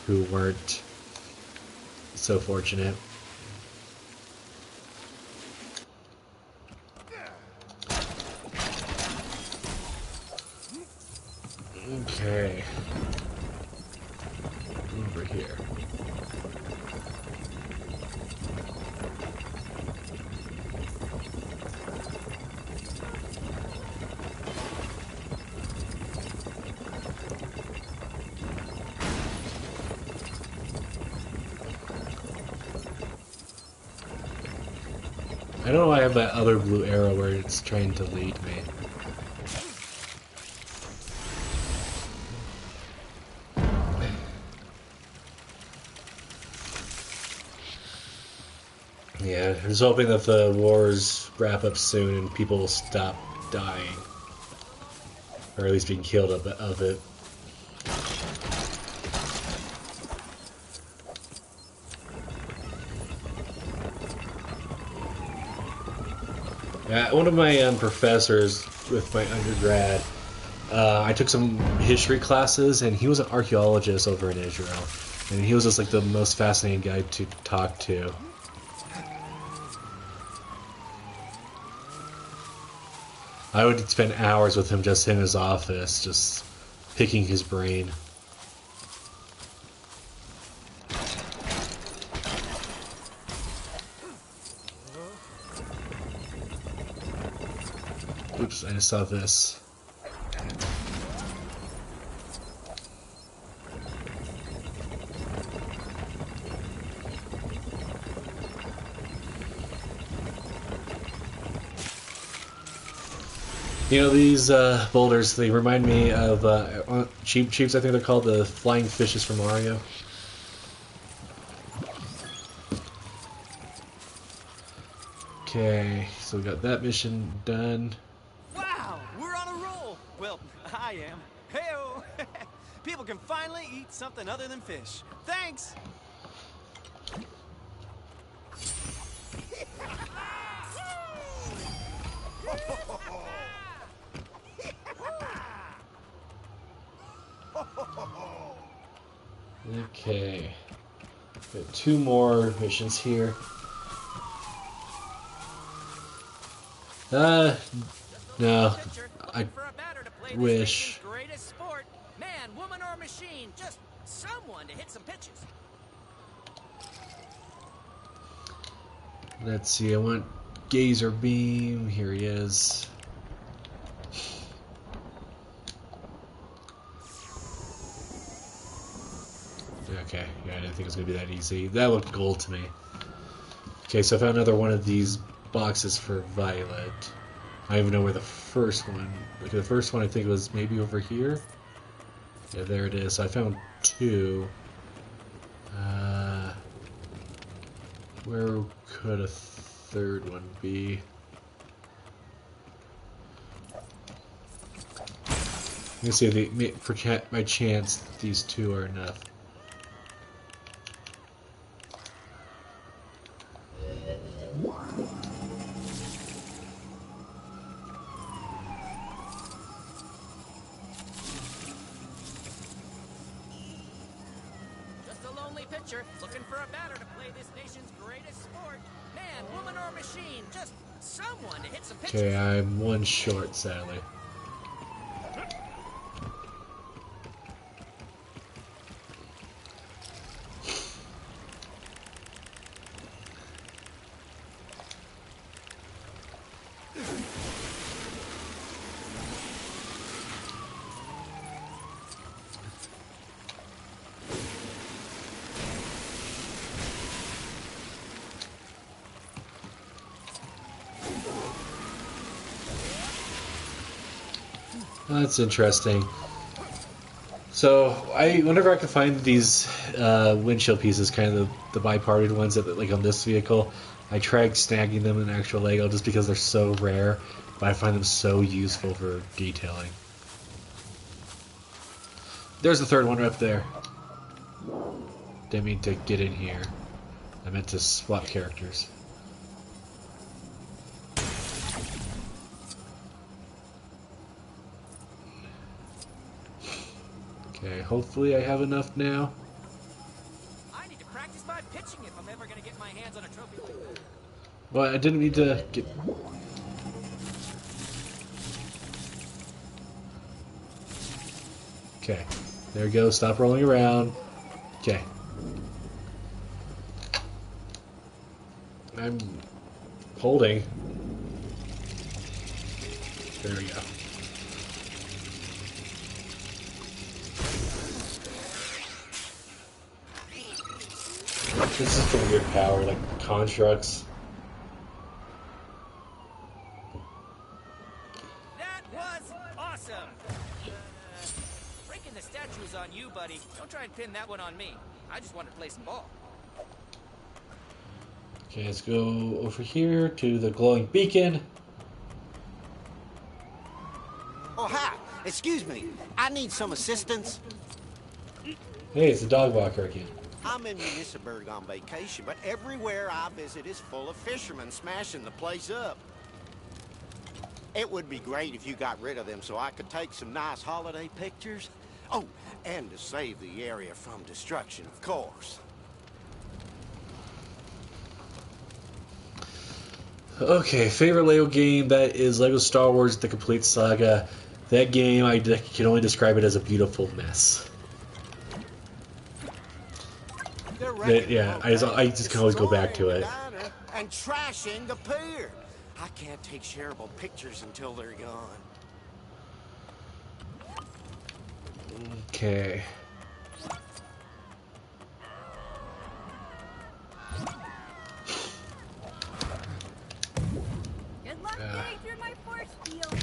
S1: who weren't so fortunate. Okay. Over here. I don't know why I have that other blue arrow where it's trying to lead me. Yeah, I'm just hoping that the wars wrap up soon and people will stop dying. Or at least being killed of it. One of my professors with my undergrad, I took some history classes, and he was an archaeologist over in Israel. And he was just like the most fascinating guy to talk to. I would spend hours with him just in his office, just picking his brain. Oops, I just saw this. You know, these boulders, they remind me of Cheeps, I think they're called, the flying fishes from Mario. Okay, so we got that mission done.
S12: Wow, we're on a roll. Well, I am. Hey-o. People can finally eat something other than fish. Thanks.
S1: Okay. Got 2 more missions here. No. I wish.
S11: Greatest sport. Man, woman, or machine. Just someone to hit some pitches.
S1: Let's see, I want Gazer Beam. Here he is. Okay, yeah, I didn't think it was going to be that easy. That looked gold to me. Okay, so I found another one of these boxes for Violet. I don't even know where the first one... Like, the first one I think was maybe over here? Yeah, there it is. So I found 2. Where could a third one be? Let me see if by chance these 2 are enough.
S11: Hey, pitcher, looking for a batter to play this nation's greatest sport. Man, woman, or machine, just someone to hit some pitches.
S1: Okay, I'm one short, sadly. That's interesting. So whenever I can find these windshield pieces, kind of the biparted ones that like on this vehicle, I try snagging them in actual Lego just because they're so rare, but I find them so useful for detailing. There's the third one right up there. Didn't mean to get in here. I meant to swap characters. Okay, hopefully I have enough now.
S11: I need to practice my pitching if I'm ever going to get my hands on a trophy like that.
S1: Well, I didn't mean to get... Okay, there we go. Stop rolling around. Okay. I'm holding. There we go. This is some weird power, like constructs.
S11: That was awesome! Breaking the statues on you, buddy. Don't try and pin that one on me. I just wanted to play some ball.
S1: Okay, let's go over here to the glowing beacon.
S6: Oh, hi. Excuse me. I need some assistance.
S1: Hey, it's the dog walker again.
S6: I'm in Munissaburg on vacation, but everywhere I visit is full of fishermen smashing the place up. It would be great if you got rid of them so I could take some nice holiday pictures. Oh, and to save the area from destruction, of course.
S1: Okay, favorite Lego game, that is Lego Star Wars The Complete Saga. That game, I can only describe it as a beautiful mess. Yeah, I just can always go back to it.
S6: And trashing the pier. I can't take shareable pictures until they're gone.
S1: Okay.
S10: Good luck getting through my force field.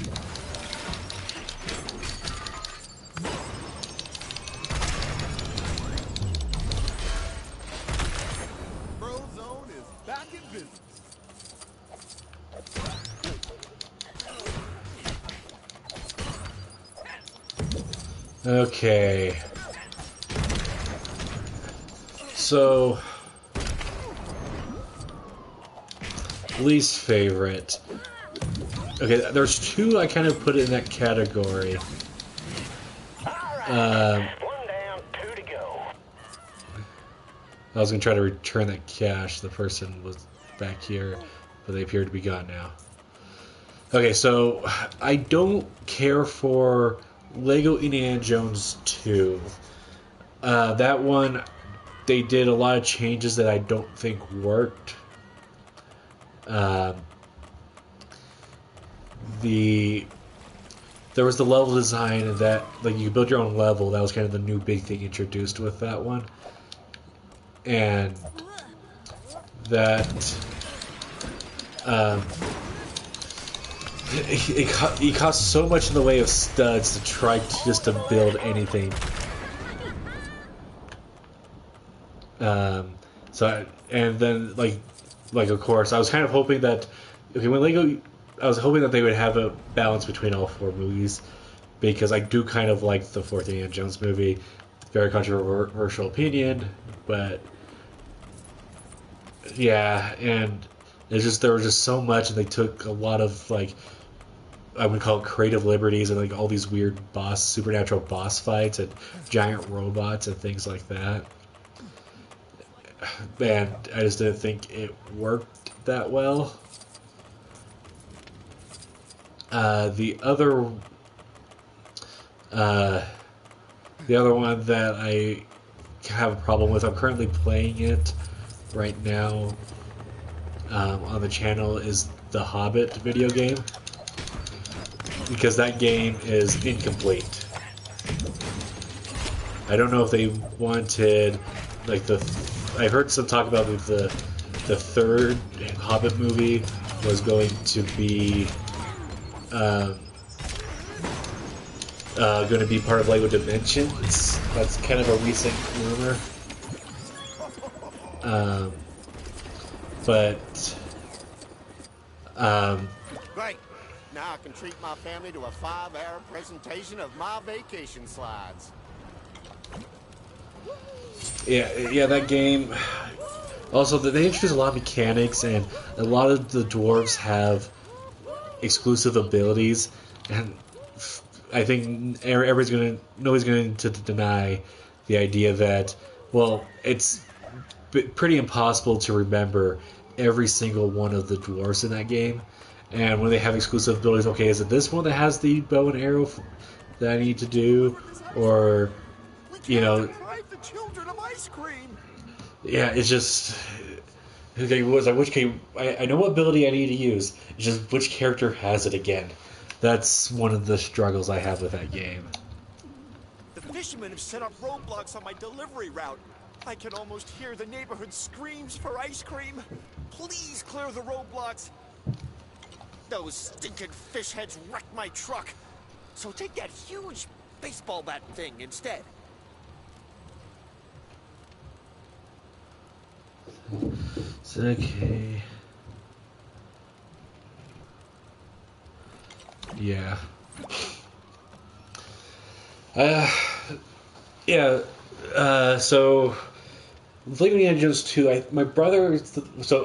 S7: Zone is back in business.
S1: Okay. So, least favorite. Okay, there's two I kind of put in that category. I was going to try to return that cash. The person was back here, but they appear to be gone now. Okay, so I don't care for Lego Indiana Jones 2. That one, they did a lot of changes that I don't think worked. There was the level design, and that, like, you could build your own level. That was kind of the new big thing introduced with that one. And that it costs so much in the way of studs to try just to build anything. And then like of course I was kind of hoping that I was hoping that they would have a balance between all four movies, because I do kind of like the fourth Indiana Jones movie. Very controversial opinion, but yeah, and it's just there was just so much, and they took a lot of, like, I would call it creative liberties, and like all these weird supernatural boss fights and giant robots and things like that. and I just didn't think it worked that well. The other one that I have a problem with, I'm currently playing it right now on the channel, is the Hobbit video game, because that game is incomplete. I don't know if they wanted, like, I heard some talk about the third Hobbit movie was going to be going to be part of LEGO Dimensions. That's kind of a recent rumor.
S6: Great. Now I can treat my family to a 5-hour presentation of my vacation slides.
S1: Yeah, that game. Also, they introduced a lot of mechanics, and a lot of the dwarves have exclusive abilities, and I think nobody's going to deny the idea that, well, it's pretty impossible to remember every single one of the dwarves in that game. And when they have exclusive abilities, okay, is it this one that has the bow and arrow that I need to do, or
S4: Deprive the children of ice cream.
S1: Yeah, it's just. Okay, I know what ability I need to use. It's just which character has it again. That's one of the struggles I have with that game.
S12: The fishermen have set up roadblocks on my delivery route. I can almost hear the neighborhood screams for ice cream. Please clear the roadblocks. Those stinking fish heads wrecked my truck. So take that huge baseball bat thing instead.
S1: It's okay. Yeah. So Lego Indiana Jones 2, my brother, me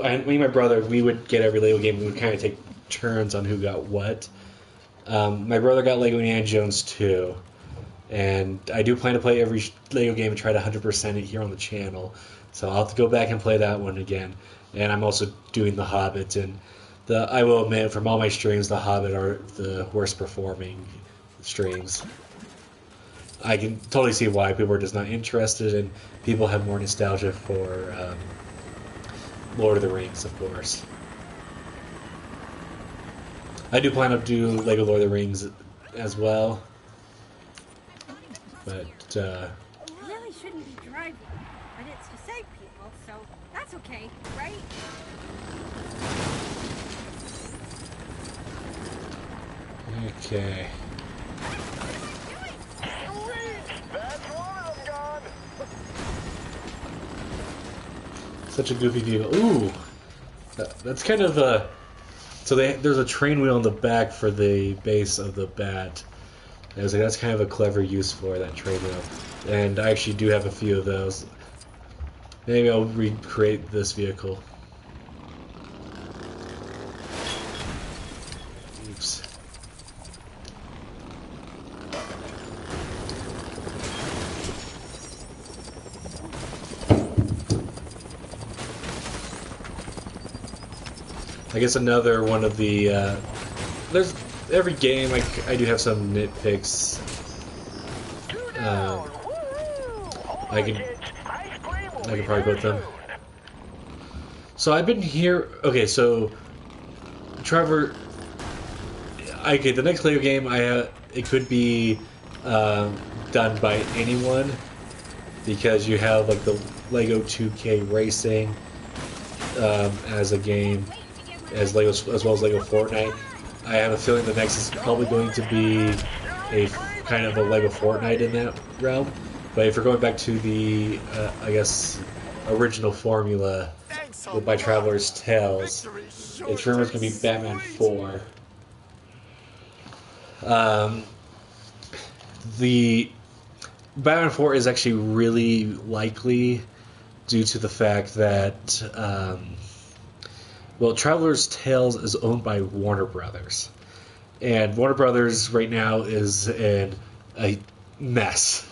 S1: and my brother, we would get every Lego game. We would kind of take turns on who got what. My brother got Lego Indiana Jones 2, and I do plan to play every Lego game and try to 100% it here on the channel. So I'll have to go back and play that one again. And I'm also doing The Hobbit, and I will admit, from all my streams, The Hobbit are the worst performing streams. I can totally see why people are just not interested, and people have more nostalgia for Lord of the Rings, of course. I do plan to do Lego Lord of the Rings as well, but
S13: really shouldn't be driving, but it's to save people, so that's okay, right?
S1: Okay. Such a goofy vehicle. Ooh! That's kind of a... So there's a train wheel in the back for the base of the bat. I was like, that's kind of a clever use for that train wheel. And I actually do have a few of those. Maybe I'll recreate this vehicle. Oops. I guess another one of the there's every game I do have some nitpicks. I can probably put them. So I've been here. Okay, so Trevor. Okay, the next Lego game it could be done by anyone, because you have like the Lego 2K Racing as a game. As well as Lego Fortnite. I have a feeling the next is probably going to be a kind of a Lego Fortnite in that realm. But if we're going back to the, I guess, original formula by Traveler's Tales, it's rumored it's going to be Batman 4. The Batman 4 is actually really likely due to the fact that well, Traveler's Tales is owned by Warner Brothers. And Warner Brothers right now is in a mess.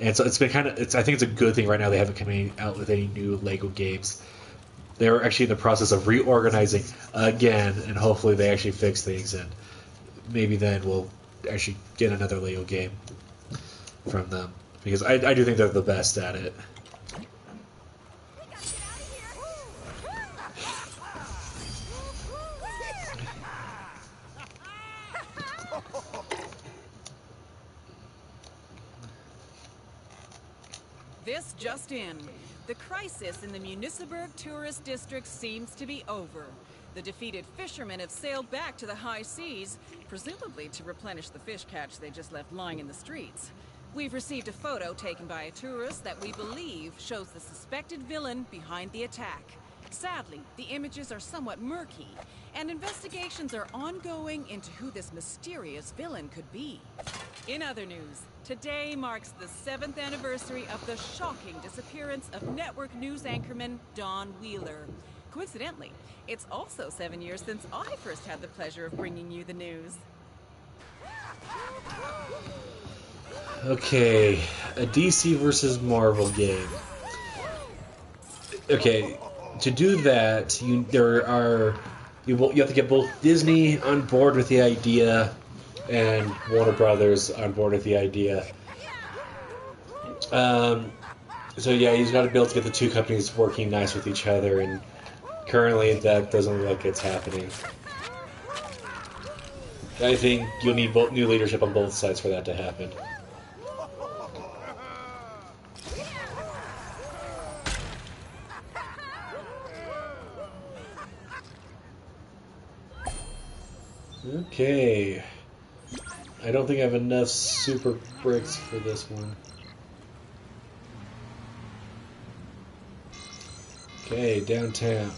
S1: And so it's been kind of. I think it's a good thing right now they haven't come out with any new Lego games. They're actually in the process of reorganizing again, and hopefully they actually fix things, and maybe then we'll actually get another Lego game from them, because I do think they're the best at it.
S3: This just in. The crisis in the Municiberg tourist district seems to be over. The defeated fishermen have sailed back to the high seas, presumably to replenish the fish catch they just left lying in the streets. We've received a photo taken by a tourist that we believe shows the suspected villain behind the attack. Sadly, the images are somewhat murky, and investigations are ongoing into who this mysterious villain could be. In other news, today marks the 7th anniversary of the shocking disappearance of network news anchorman Don Wheeler. Coincidentally, it's also 7 years since I first had the pleasure of bringing you the news.
S1: Okay, a DC versus Marvel game. Okay, to do that, you have to get both Disney on board with the idea and Warner Brothers on board with the idea. So yeah, he's got to be able to get the two companies working nice with each other, and currently that doesn't look like it's happening. I think you'll need new leadership on both sides for that to happen. Okay. I don't think I have enough super bricks for this one. Okay, downtown.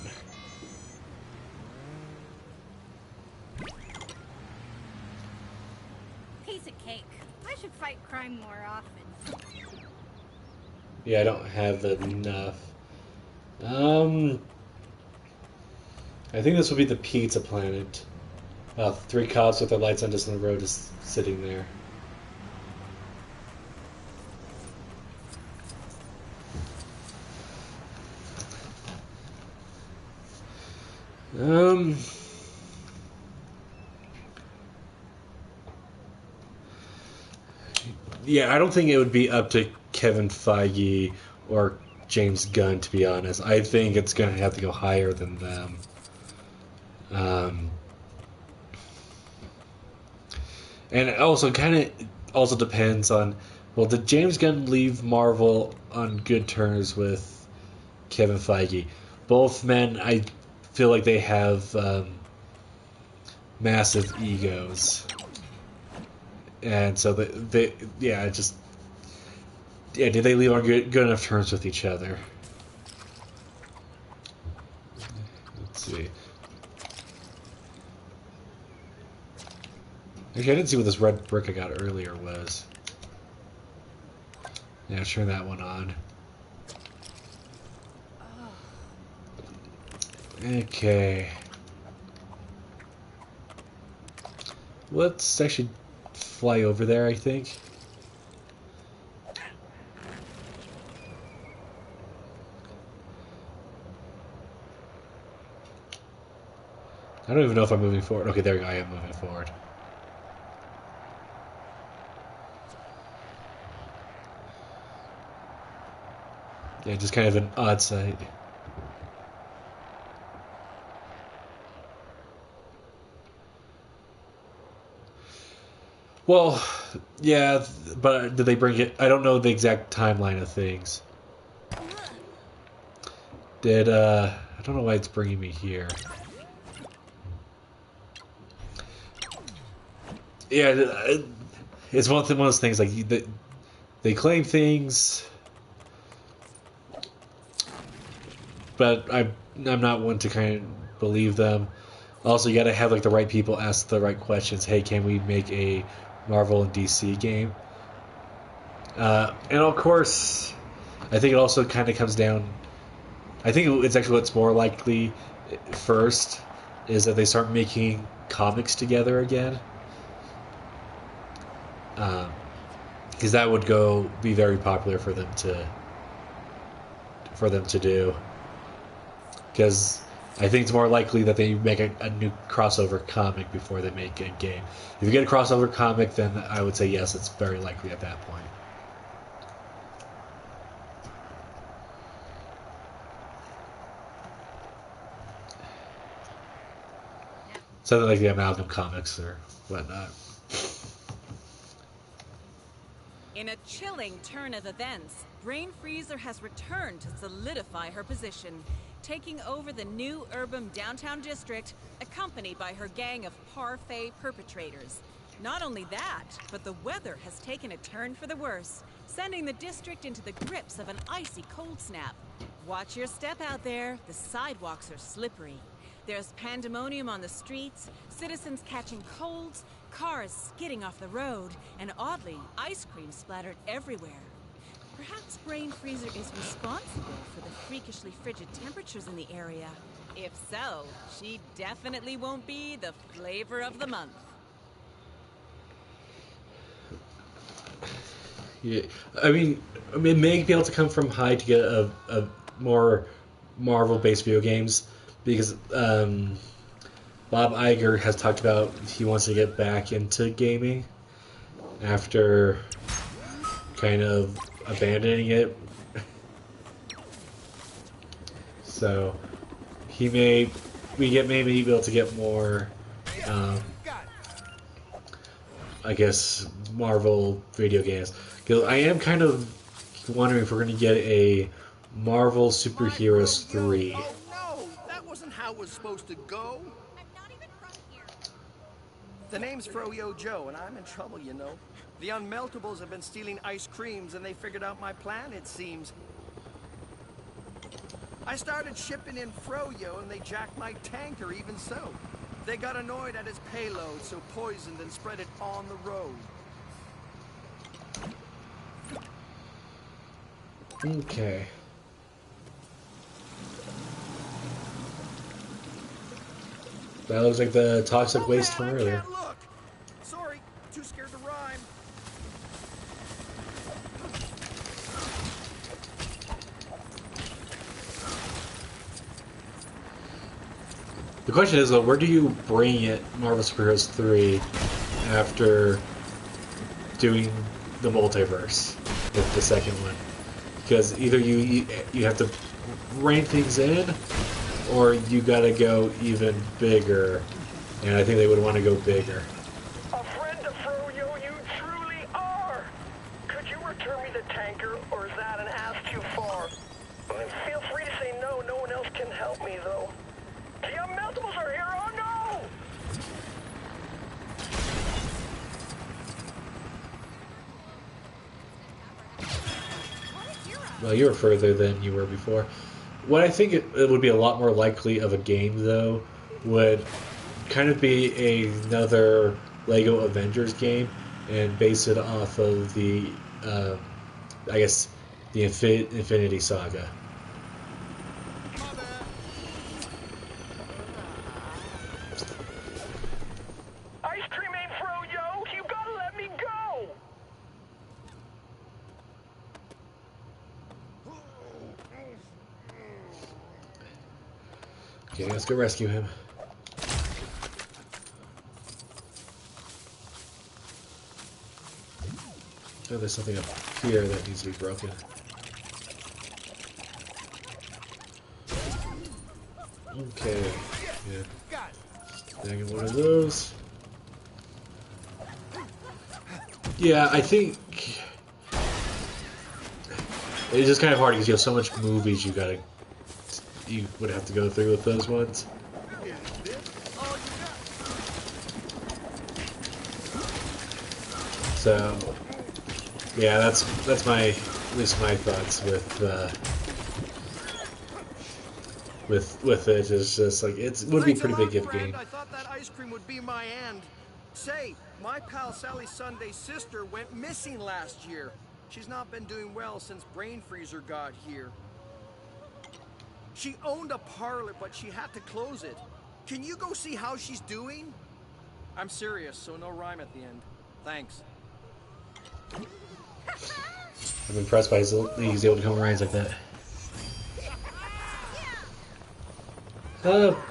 S13: Piece of cake. I should fight crime more often.
S1: Yeah, I don't have enough. I think this will be the Pizza Planet. 3 cops with their lights on just on the road is sitting there. Yeah, I don't think it would be up to Kevin Feige or James Gunn, to be honest. I think it's going to have to go higher than them. And it also also depends on, well, did James Gunn leave Marvel on good terms with Kevin Feige? Both men, I feel like they have massive egos, and so did they leave on good enough terms with each other? Let's see. Actually, I didn't see what this red brick I got earlier was. Yeah, turn that one on. Okay. Let's actually fly over there, I think. I don't even know if I'm moving forward. Okay, there I am moving forward. Yeah, just kind of an odd sight. Well, yeah, but did they bring it? I don't know the exact timeline of things. I don't know why it's bringing me here. Yeah, it's one of those things, like, they claim things, but I'm not one to kind of believe them. Also, you got to have like the right people ask the right questions. Hey, can we make a Marvel and DC game? And of course, I think it also kind of comes down. I think it's actually what's more likely first is that they start making comics together again. because that would be very popular for them to do. Because I think it's more likely that they make a new crossover comic before they make a game. If you get a crossover comic, then I would say yes, it's very likely at that point. Something like the Amalgam comics or whatnot.
S3: In a chilling turn of events, Brain Freezer has returned to solidify her position, taking over the new urban downtown district, accompanied by her gang of parfait perpetrators. Not only that, but the weather has taken a turn for the worse, sending the district into the grips of an icy cold snap. Watch your step out there, the sidewalks are slippery. There's pandemonium on the streets, citizens catching colds, cars skidding off the road, and oddly, ice cream splattered everywhere. Perhaps Brain Freezer is responsible for the freakishly frigid temperatures in the area. If so, she definitely won't be the flavor of the month.
S1: Yeah, I mean, it may be able to come from high to get a more Marvel-based video games, because Bob Iger has talked about he wants to get back into gaming after kind of abandoning it. So maybe be able to get more, I guess, Marvel video games. Because I am kind of wondering if we're going to get a Marvel Superheroes 3.
S5: Oh no, that wasn't how it was supposed to go.
S10: I'm not even from here.
S5: The name's Froyo Joe, and I'm in trouble, you know. The Unmeltables have been stealing ice creams, and they figured out my plan, it seems. I started shipping in Froyo, and they jacked my tanker even so. They got annoyed at his payload, so poisoned and spread it on the road.
S1: Okay. That looks like the toxic waste from earlier.
S5: I can't look. Sorry, too scared to rhyme.
S1: The question is, though, where do you bring it, Marvel Superheroes 3, after doing the multiverse with the second one? Because either you have to rein things in, or you gotta go even bigger, and I think they would want to go bigger.
S14: A friend of Froyo, you truly are! Could you return me the tanker, or is that an ask too far? Feel free to say no, no one else can help me, though. The Unmeltables are here, oh no!
S1: Well, you were further than you were before. What I think it would be a lot more likely of a game, though, would kind of be another Lego Avengers game, and base it off of the, I guess, the Infinity Saga.
S14: Ice cream ain't Froyo! You gotta let me go!
S1: Okay, let's go rescue him. Oh, there's something up here that needs to be broken. Okay, yeah. Snagging one of those. Yeah, I think it's just kind of hard because you have so much movies you would have to go through with those ones. So, yeah, that's at least my thoughts with it. It's just like it would be pretty big of a game.
S5: I thought that ice cream would be my end. Say, my pal Sally Sunday's sister went missing last year. She's not been doing well since Brain Freezer got here. She owned a parlor, but she had to close it. Can you go see how she's doing? I'm serious, so no rhyme at the end. Thanks.
S1: I'm impressed by he's able to come range like that.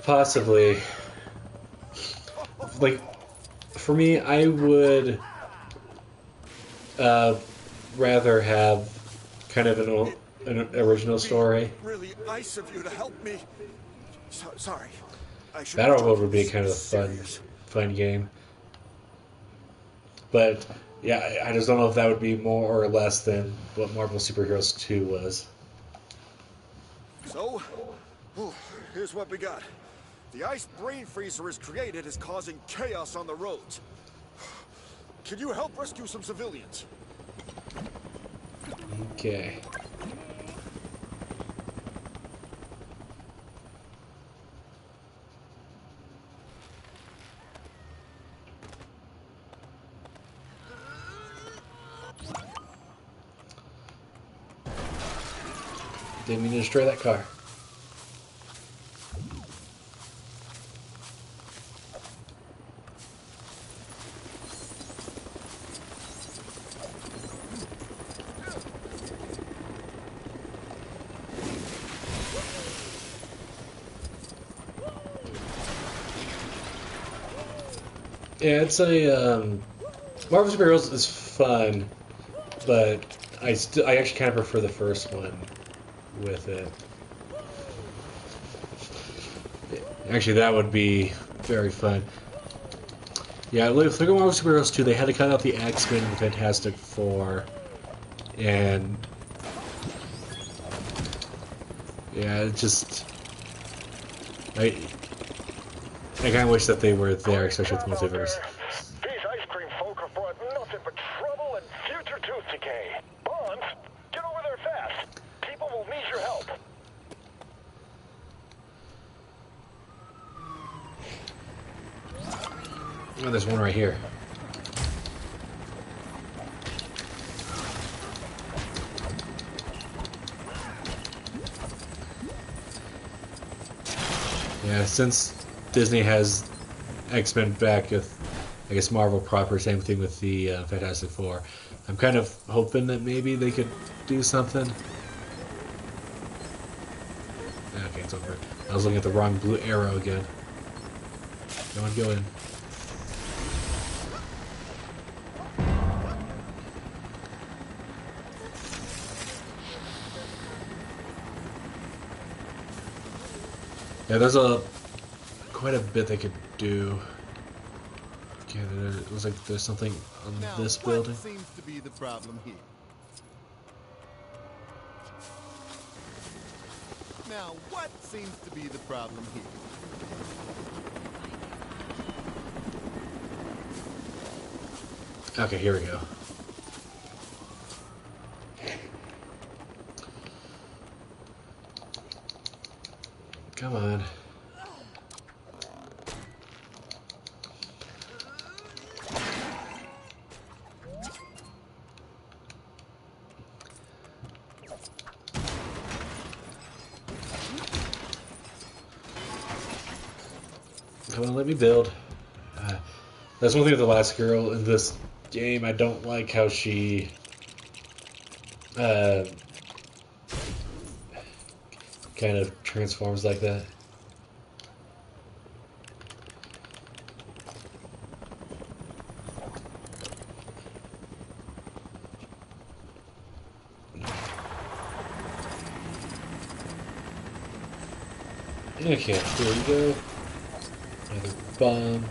S1: Possibly. Like, for me, I would rather have kind of an original story.
S4: Really nice of you to help me. Sorry.
S1: Battle Mode would be kind of a fun game. But, yeah, I just don't know if that would be more or less than what Marvel Superheroes 2 was.
S4: So, here's what we got. The ice brain freezer is created is causing chaos on the roads. Can you help rescue some civilians?
S1: Okay. Didn't mean to destroy that car. Yeah, it's a Marvel Superheroes is fun, but I actually kind of prefer the first one with it. Actually, that would be very fun. Yeah, look at Marvel Superheroes 2. They had to cut out the X-Men and the Fantastic Four, and yeah, it just I kind of wish that they were there, especially with the multiverse.
S14: These ice cream folk have brought nothing but trouble and future tooth decay. Bonds, get over there fast. People will need your help.
S1: Oh, there's one right here. Yeah, since Disney has X-Men back with, I guess, Marvel proper, same thing with the Fantastic Four. I'm kind of hoping that maybe they could do something. Okay, it's over. I was looking at the wrong blue arrow again. No one go in. Yeah, there's quite a bit they could do. Okay, it looks like there's something on this building.
S7: What seems to be the problem here? Now, what seems to be the problem here?
S1: Okay, here we go. Come on. Come on, let me build. That's one thing with the last girl in this game. I don't like how she kind of transforms like that. Okay, here we go. Another bomb.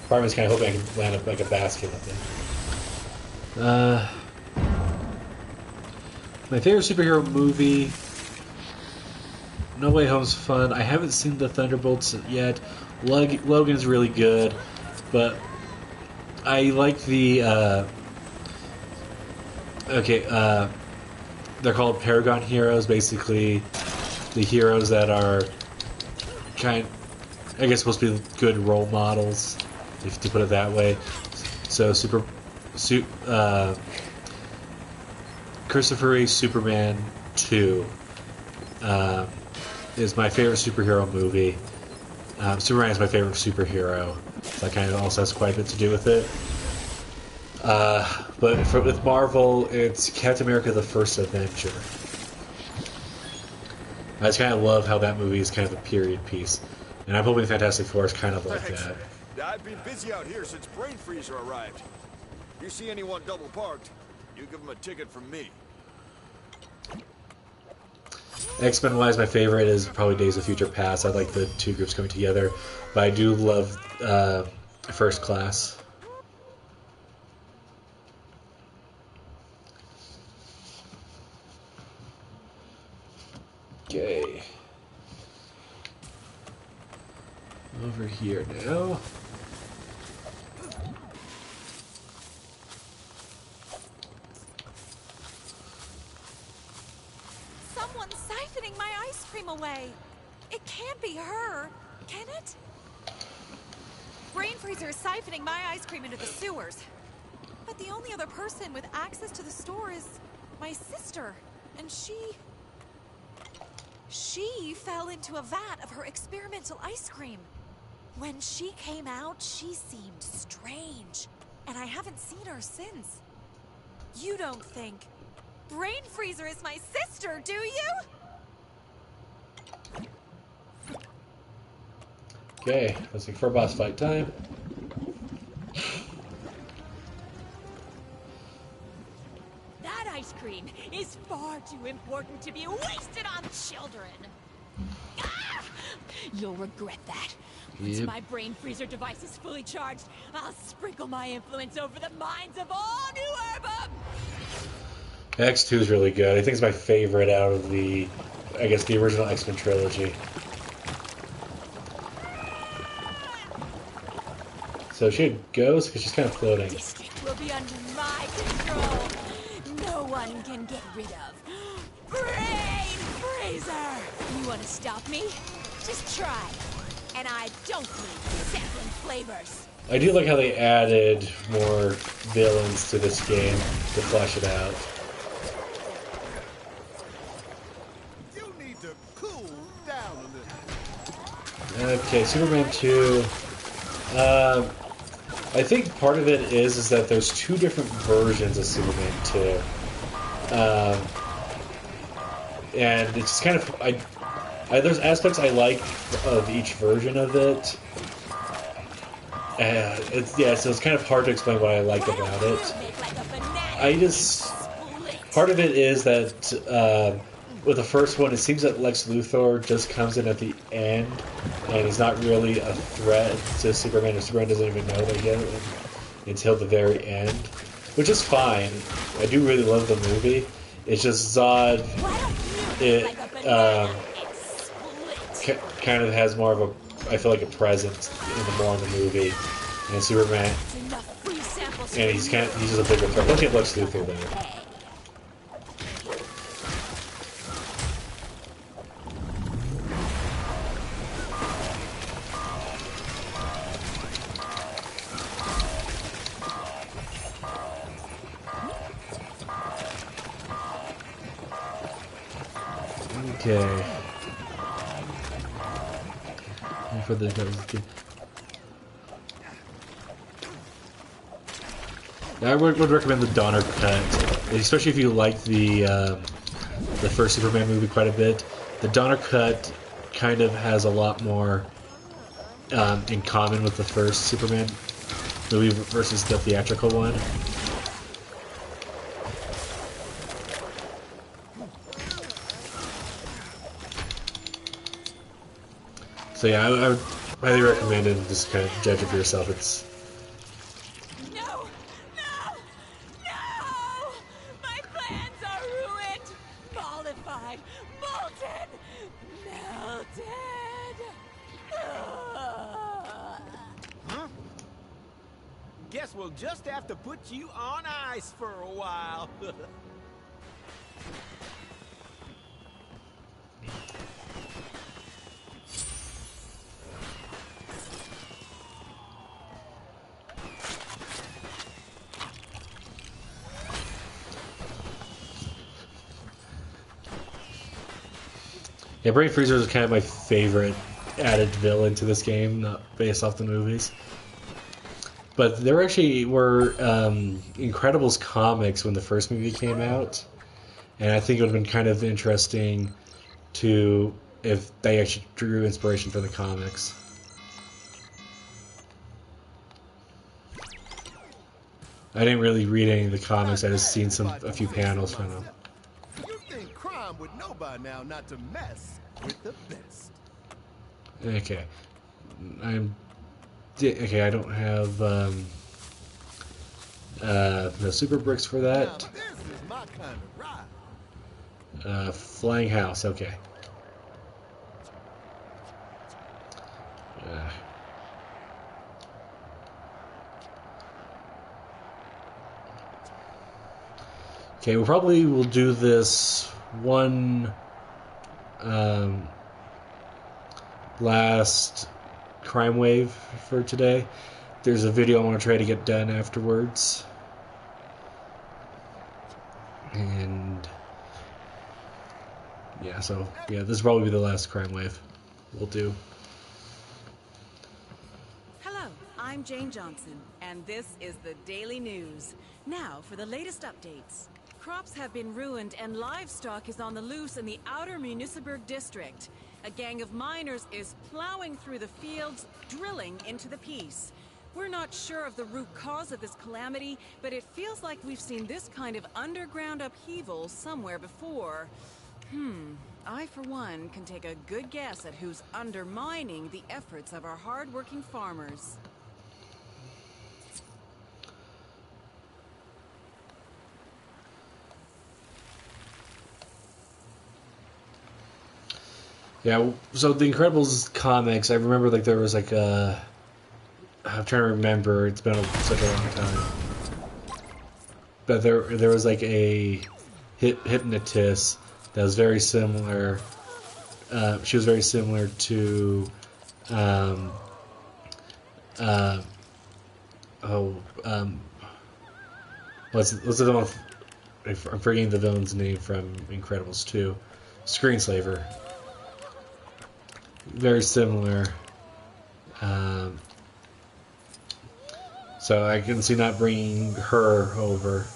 S1: Part of me's kind of hoping I can land up like a basket up there. My favorite superhero movie, No Way Home's fun. I haven't seen the Thunderbolts yet. Logan's really good, but I like the they're called Paragon heroes, basically the heroes that are I guess supposed to be good role models, if to put it that way. So Christopher Reeve's Superman 2 is my favorite superhero movie. Superman is my favorite superhero, so that kind of also has quite a bit to do with it. But with Marvel, it's Captain America: The First Avenger. I just kind of love how that movie is kind of a period piece, and I'm hoping Fantastic Four is kind of like
S4: Thanks.
S1: that.
S4: I've been busy out here since Brain Freezer arrived. You see anyone double parked, you give them a ticket from me.
S1: X-Men wise, my favorite is probably Days of Future Past. I like the two groups coming together, but I do love First Class. Okay. Over here now.
S15: Someone's siphoning my ice cream away. It can't be her, can it? Brain Freezer is siphoning my ice cream into the sewers. But the only other person with access to the store is my sister. And she fell into a vat of her experimental ice cream. When she came out, she seemed strange. And I haven't seen her since. You don't think Brain Freezer is my sister, do you?
S1: Okay, let's see for boss fight time.
S10: That ice cream is far too important to be wasted on children. Ah! You'll regret that. Once
S1: Yep.
S10: my Brain Freezer device is fully charged, I'll sprinkle my influence over the minds of all New Urbum!
S1: X2 is really good. I think it's my favorite out of the, I guess, the original X-Men trilogy. So she goes because she's kind of floating.
S10: District will be under my control. No one can get rid of Brain Freezer! You want to stop me? Just try. And I don't need sampling flavors.
S1: I do like how they added more villains to this game to flesh it out.
S7: You need to cool down a little.
S1: Okay, Superman 2. I think part of it is that there's two different versions of Superman 2. And it's just kind of... there's aspects I like of each version of it. So it's kind of hard to explain what I like about it. Part of it is that with the first one, it seems that Lex Luthor just comes in at the end, and he's not really a threat to Superman, or Superman doesn't even know that he is until the very end, which is fine. I do really love the movie. It's just Zod. It kind of has more of a, I feel like, a presence more in the movie, and Superman, and he's just a bigger threat. Look at Lex Luthor there. Okay. For the I would recommend the Donner cut, especially if you like the first Superman movie quite a bit. The Donner cut kind of has a lot more in common with the first Superman movie versus the theatrical one. So yeah, I would highly recommend it and just kind of judge it for yourself. It's...
S15: No! No! No! My plans are ruined! Mollified! Molten! Melted!
S16: Huh? Guess we'll just have to put you on ice for a while.
S1: Yeah, Brain Freezer is kind of my favorite added villain to this game, not based off the movies. But there actually were Incredibles comics when the first movie came out, and I think it would have been kind of interesting to if they actually drew inspiration from the comics. I didn't really read any of the comics. I just seen a few panels from them.
S7: You think crime would know by now not to mess with the best.
S1: Okay, I don't have no super bricks for that.
S7: Now, this is my kind of ride.
S1: Flying house. Okay. Okay, we probably will do this one last crime wave for today. There's a video I want to try to get done afterwards. And yeah, so yeah, this will probably be the last crime wave we'll do.
S3: Hello, I'm Jane Johnson, and this is the Daily News. Now for the latest updates. Crops have been ruined and livestock is on the loose in the outer Municipalburg district. A gang of miners is plowing through the fields, drilling into the peace. We're not sure of the root cause of this calamity, but it feels like we've seen this kind of underground upheaval somewhere before. I, for one, can take a good guess at who's undermining the efforts of our hard-working farmers.
S1: Yeah, so the Incredibles comics, I remember like there was like a... I'm trying to remember, it's been such a long time. But there was like a hypnotist that was very similar. She was very similar to... what's the one? I'm forgetting the villain's name from Incredibles 2. Screenslaver. Very similar. So I can see not bringing her over.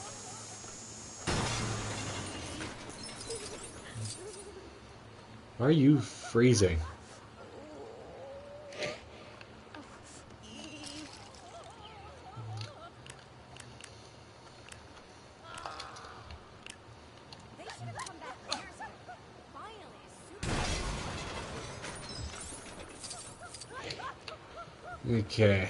S1: Why are you freezing? Okay.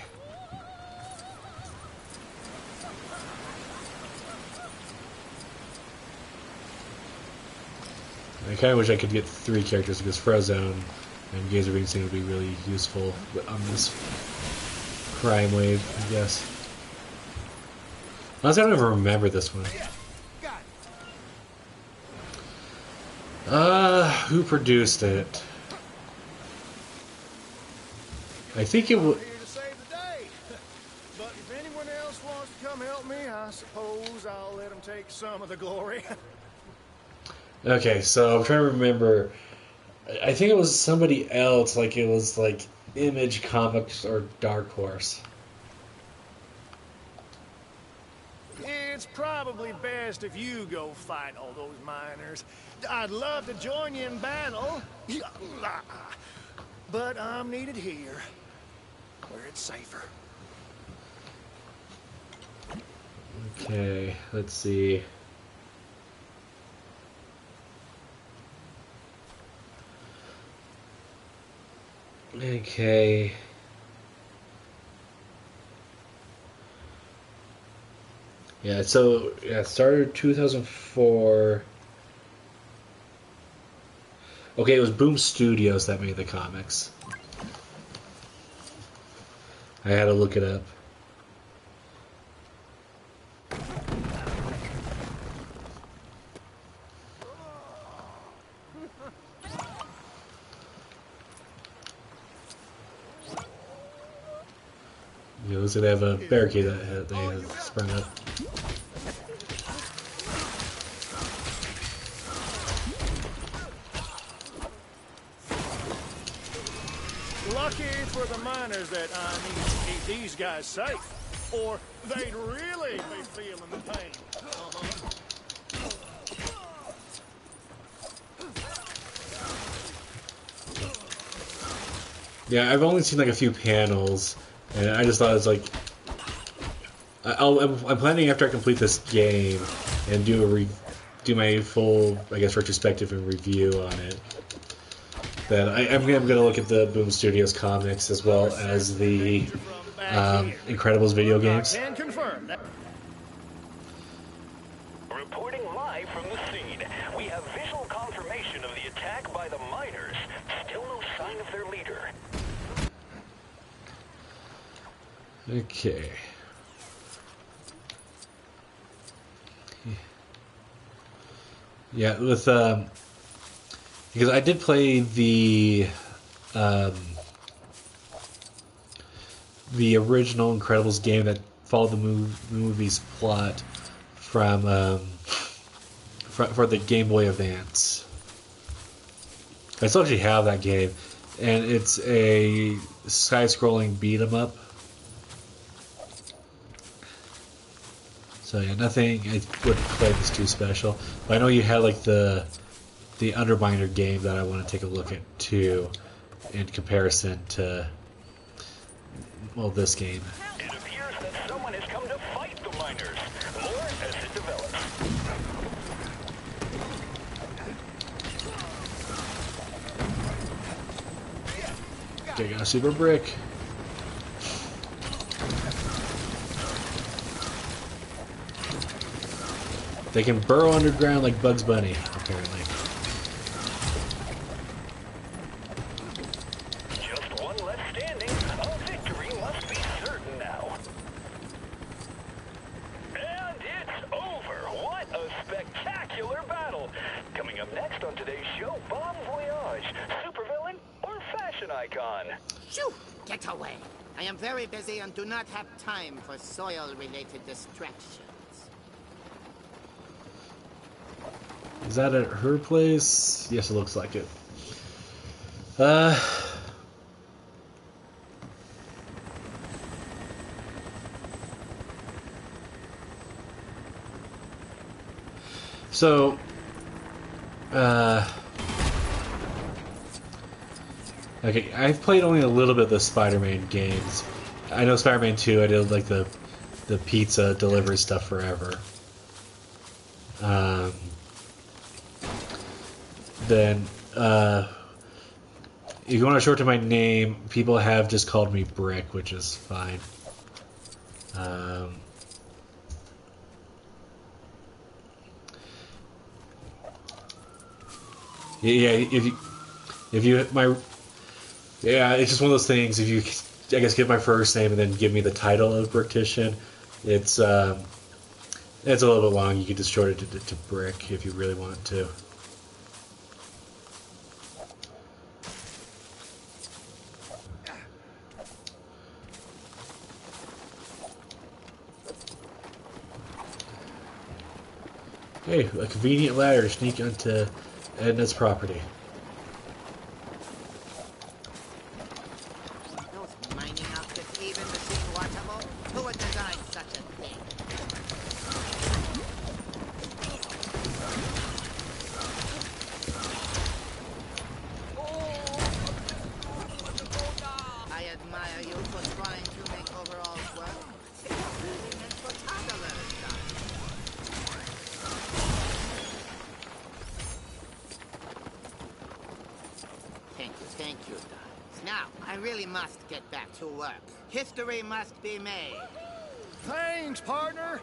S1: I kind of wish I could get 3 characters because Frozone and Gazerbeam seem to be really useful on this crime wave, I guess. Honestly, I don't even remember this one. Who produced it? I think it was...
S4: Here to save the day. But if anyone else wants to come help me, I suppose I'll let them take some of the glory.
S1: Okay, so I'm trying to remember. I think it was somebody else, like it was like Image Comics or Dark Horse.
S4: It's probably best if you go fight all those miners. I'd love to join you in battle, but I'm needed here, where it's safer.
S1: Okay, let's see. Okay. Yeah, so it started 2004. Okay, it was Boom Studios that made the comics. I had to look it up. You know, so they have a barricade that they have sprung up.
S4: Lucky for the miners that I need to keep these guys safe, or they'd really be feeling the pain.
S1: Yeah, I've only seen like a few panels, and I just thought it was like, I'm planning after I complete this game and do my full, I guess, retrospective and review on it. That I'm going to look at the Boom Studios comics as well as the Incredibles video games.
S4: I can confirm that.
S14: Reporting live from the scene. We have visual confirmation of the attack by the miners. Still no sign of their leader.
S1: Okay. Yeah, with because I did play the original Incredibles game that followed the movie's plot from for the Game Boy Advance. I still actually have that game, and it's a side-scrolling beat 'em up. So yeah, nothing I wouldn't claim is too special. But I know you had like the Underminer game that I want to take a look at too, in comparison to this game.
S14: It appears that someone has come to fight the miners. More as it develops.
S1: Okay, got a super brick. They can burrow underground like Bugs Bunny, apparently.
S14: Just one left standing. A victory must be certain now. And it's over. What a spectacular battle. Coming up next on today's show, Bon Voyage, supervillain or fashion icon?
S11: Shoo! Get away. I am very busy and do not have time for soil-related distractions.
S1: Is that at her place? Yes, it looks like it. So, okay, I've played only a little bit of the Spider-Man games. I know Spider-Man 2, I did like the pizza delivery stuff forever. Then, if you want to short to my name, people have just called me Brick, which is fine. Yeah, it's just one of those things. If you, I guess, give my first name and then give me the title of Bricktrician, it's a little bit long. You can just short it to Brick if you really want to. Hey, a convenient ladder to sneak onto Edna's property.
S11: Those mining outfits even machine watchable? Who would design such a thing? I admire you for trying to make overalls work. Using it for toddlers, Thank you, Doc. Now, I really must get back to work. History must be made.
S4: Thanks, partner.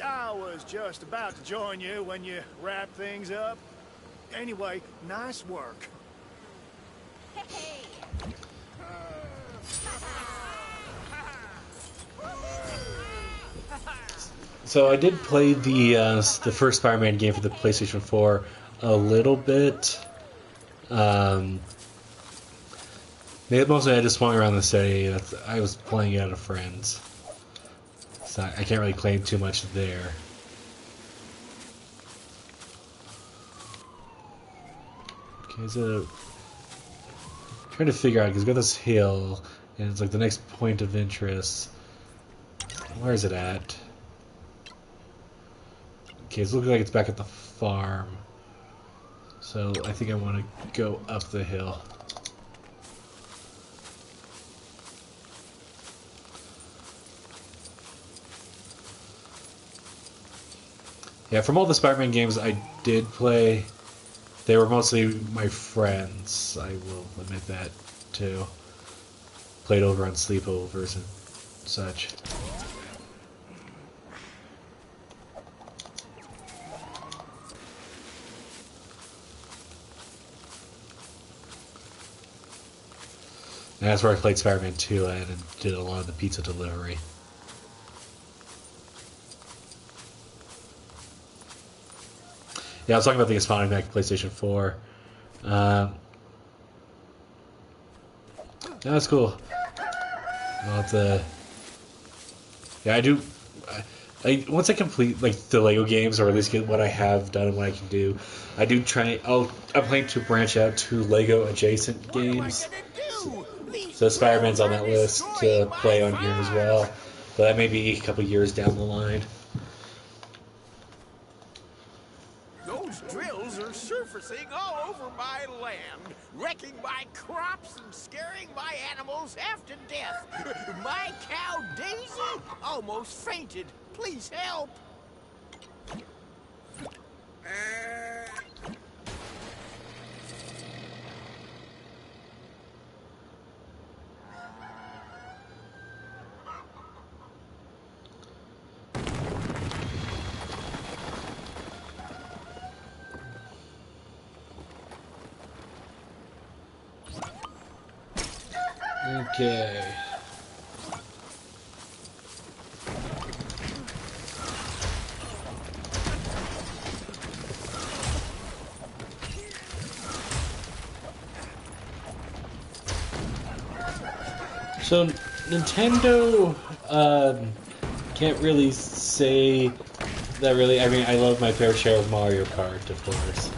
S4: I was just about to join you when you wrap things up. Anyway, nice work.
S15: Hey.
S1: So I did play the first Spider-Man game for the PlayStation 4 a little bit. Mostly I just swung around the city. I was playing it out of friends, so I can't really claim too much there. Okay, trying to figure out, because we've got this hill, and it's like the next point of interest. Where is it at? Okay, it's looking like it's back at the farm. So I think I want to go up the hill. Yeah, from all the Spider-Man games I did play, they were mostly my friends. I will admit that, too. Played over on sleepovers and such. And that's where I played Spider-Man 2 at and did a lot of the pizza delivery. Yeah, I was talking about the Xbox back PlayStation 4. That's cool. I'll have to... Yeah, I do... once I complete like the Lego games, or at least get what I have done and what I can do, I do try... I'm planning to branch out to Lego adjacent games. So Spider-Man's on that list to play on here as well. But that may be a couple years down the line.
S16: Those drills are surfacing all over my land, wrecking my crops and scaring my animals half to death. My cow Daisy almost fainted. Please help.
S1: Okay. So Nintendo can't really say that really. I mean, I love my fair share of Mario Kart, of course.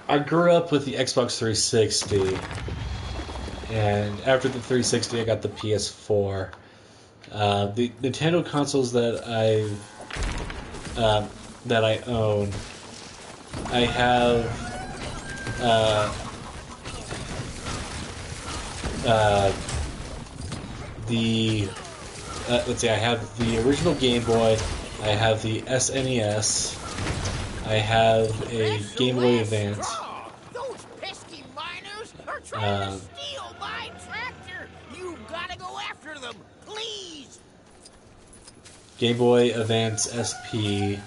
S1: I grew up with the Xbox 360, and after the 360, I got the PS4. The Nintendo consoles that I own, I have let's see, I have the original Game Boy, I have the SNES, I have a Game Boy Advance.
S16: Those pesky miners are trying to steal my tractor. You gotta go after them, please.
S1: Game Boy Advance SP.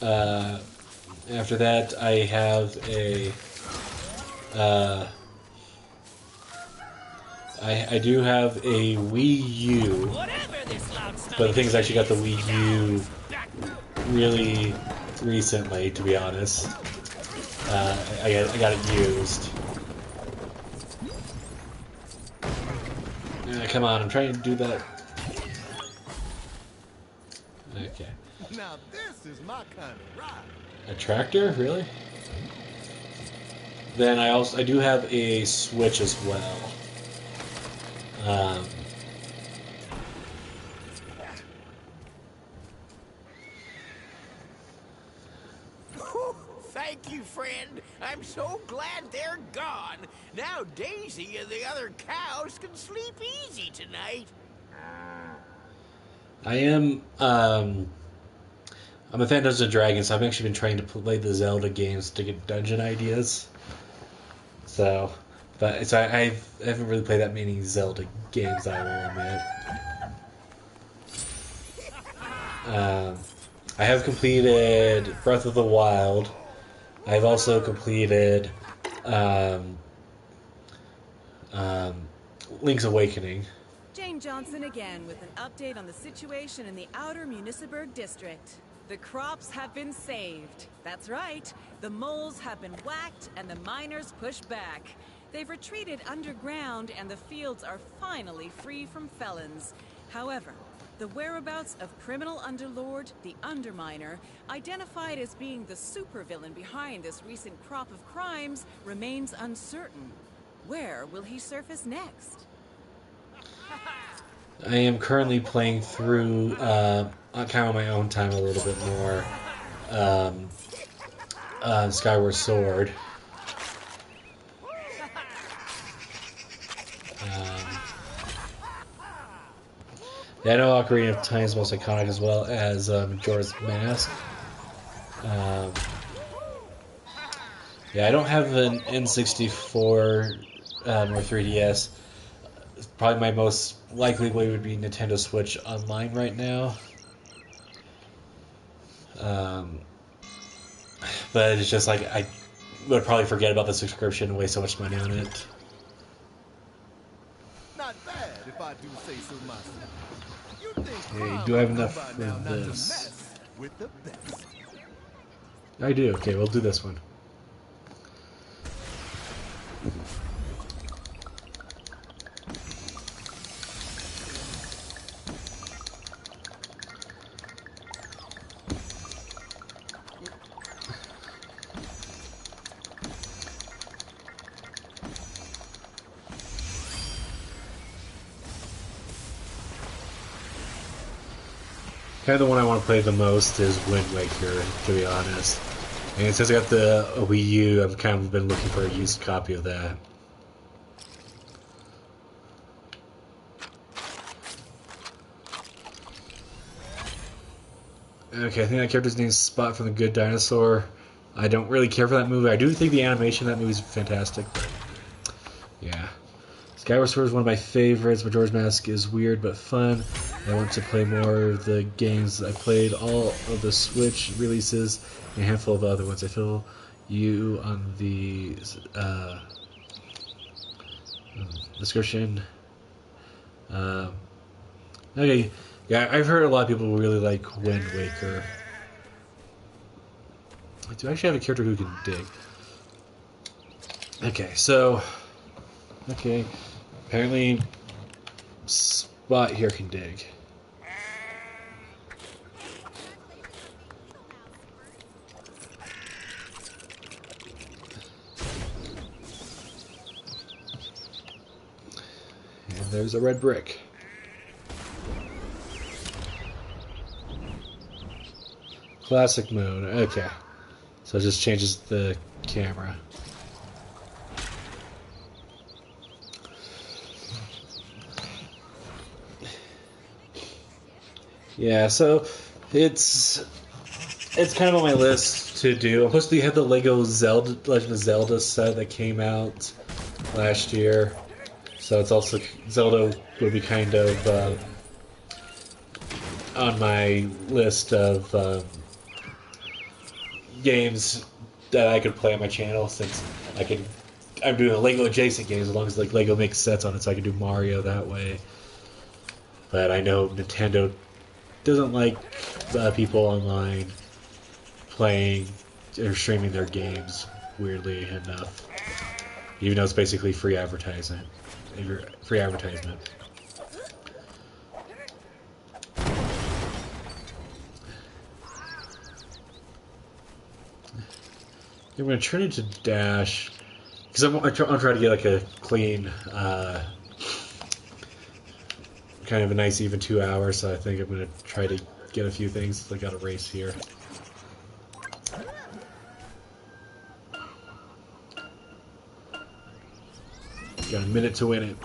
S1: After that, I have a. I do have a Wii U, but the thing is, I actually got the Wii U really recently, to be honest. I got it used. Come on, I'm trying to do that. Okay.
S7: Now this is my kind of ride.
S1: A tractor, really? Then I do have a Switch as well.
S16: Thank you, friend. I'm so glad they're gone. Now Daisy and the other cows can sleep easy tonight.
S1: I am, I'm a fan of Dungeons & Dragons, so I've actually been trying to play the Zelda games to get dungeon ideas. So, but I haven't really played that many Zelda games, I will admit. I have completed Breath of the Wild. I've also completed Link's Awakening.
S3: Jane Johnson again with an update on the situation in the outer Municiburg district. The crops have been saved. That's right. The moles have been whacked and the miners pushed back. They've retreated underground and the fields are finally free from felons. However, The whereabouts of criminal underlord, the Underminer, identified as being the supervillain behind this recent crop of crimes, remains uncertain. Where will he surface next?
S1: I am currently playing through, kind of on my own time a little bit more, Skyward Sword. Yeah, I know Ocarina of Time is most iconic, as well as Majora's Mask. Yeah, I don't have an N64 or 3DS. Probably my most likely way would be Nintendo Switch Online right now. But it's just like I would probably forget about the subscription and waste so much money on it.
S7: Not bad, if I do say so myself. You think
S1: Okay, do I have enough for this?
S7: With the best.
S1: I do. Okay, we'll do this one. Kind of the one I want to play the most is Wind Waker, to be honest. And since I got the Wii U, I've kind of been looking for a used copy of that. Okay, I think that character's name is Spot from The Good Dinosaur. I don't really care for that movie. I do think the animation of that movie is fantastic, but yeah. Skyward Sword is one of my favorites. Majora's Mask is weird but fun. I want to play more of the games. I played all of the Switch releases and a handful of other ones. I feel you on the description. Okay, yeah, I've heard a lot of people really like Wind Waker. I do actually have a character who can dig. Okay, so... Okay, apparently Spot here can dig. And there's a red brick. Classic mode, okay. So it just changes the camera. Yeah, so it's kind of on my list to do. Plus, we had the Lego Zelda Legend of Zelda set that came out last year, so it's also Zelda would be kind of on my list of games that I could play on my channel, since I'm doing Lego adjacent games as long as like Lego makes sets on it, so I can do Mario that way. But I know Nintendo doesn't like people online playing or streaming their games, weirdly enough, even though it's basically free advertisement. Free advertisement. I'm going to turn it to Dash, because I'm trying to get like a clean, kind of a nice even 2 hours, so I think I'm going to try to get a few things. I got a race here. Got a minute to win it.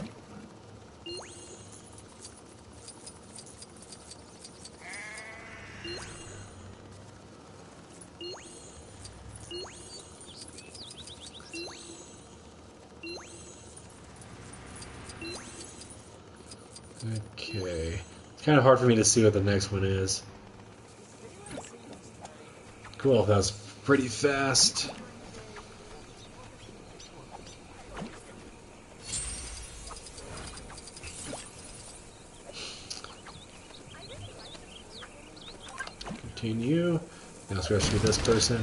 S1: Okay. It's kind of hard for me to see what the next one is. Cool, that was pretty fast. Continue. Now let's rescue this person.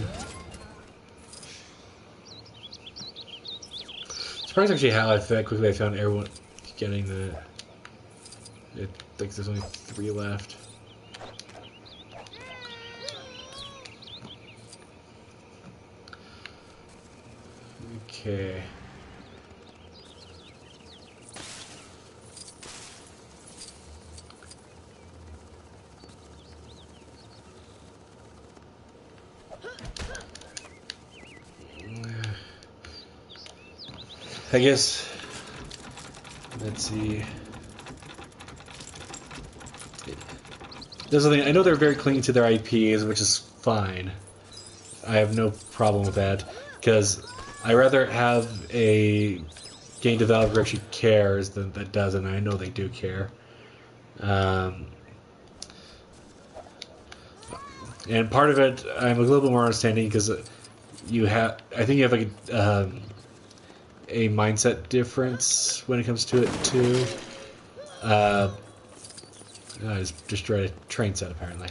S1: Surprised actually how quickly I found everyone getting the... think there's only 3 left. Okay. I guess, let's see. There's something, I know they're very clean to their IPs, which is fine. I have no problem with that, because I rather have a game developer who actually cares than that doesn't. I know they do care. And part of it, I'm a little bit more understanding because you have, I think you have like a mindset difference when it comes to it too. I just destroyed a train set apparently,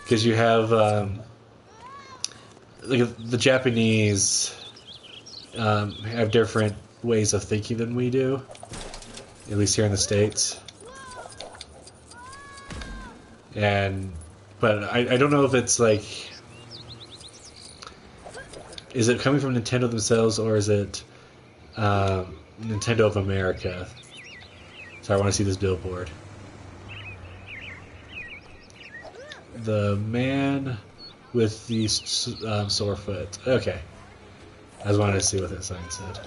S1: because you have like the Japanese have different ways of thinking than we do, at least here in the States. But I don't know if it's like, is it coming from Nintendo themselves or is it Nintendo of America? So I want to see this billboard. The man with the sore foot. Okay. I just wanted to see what that sign said.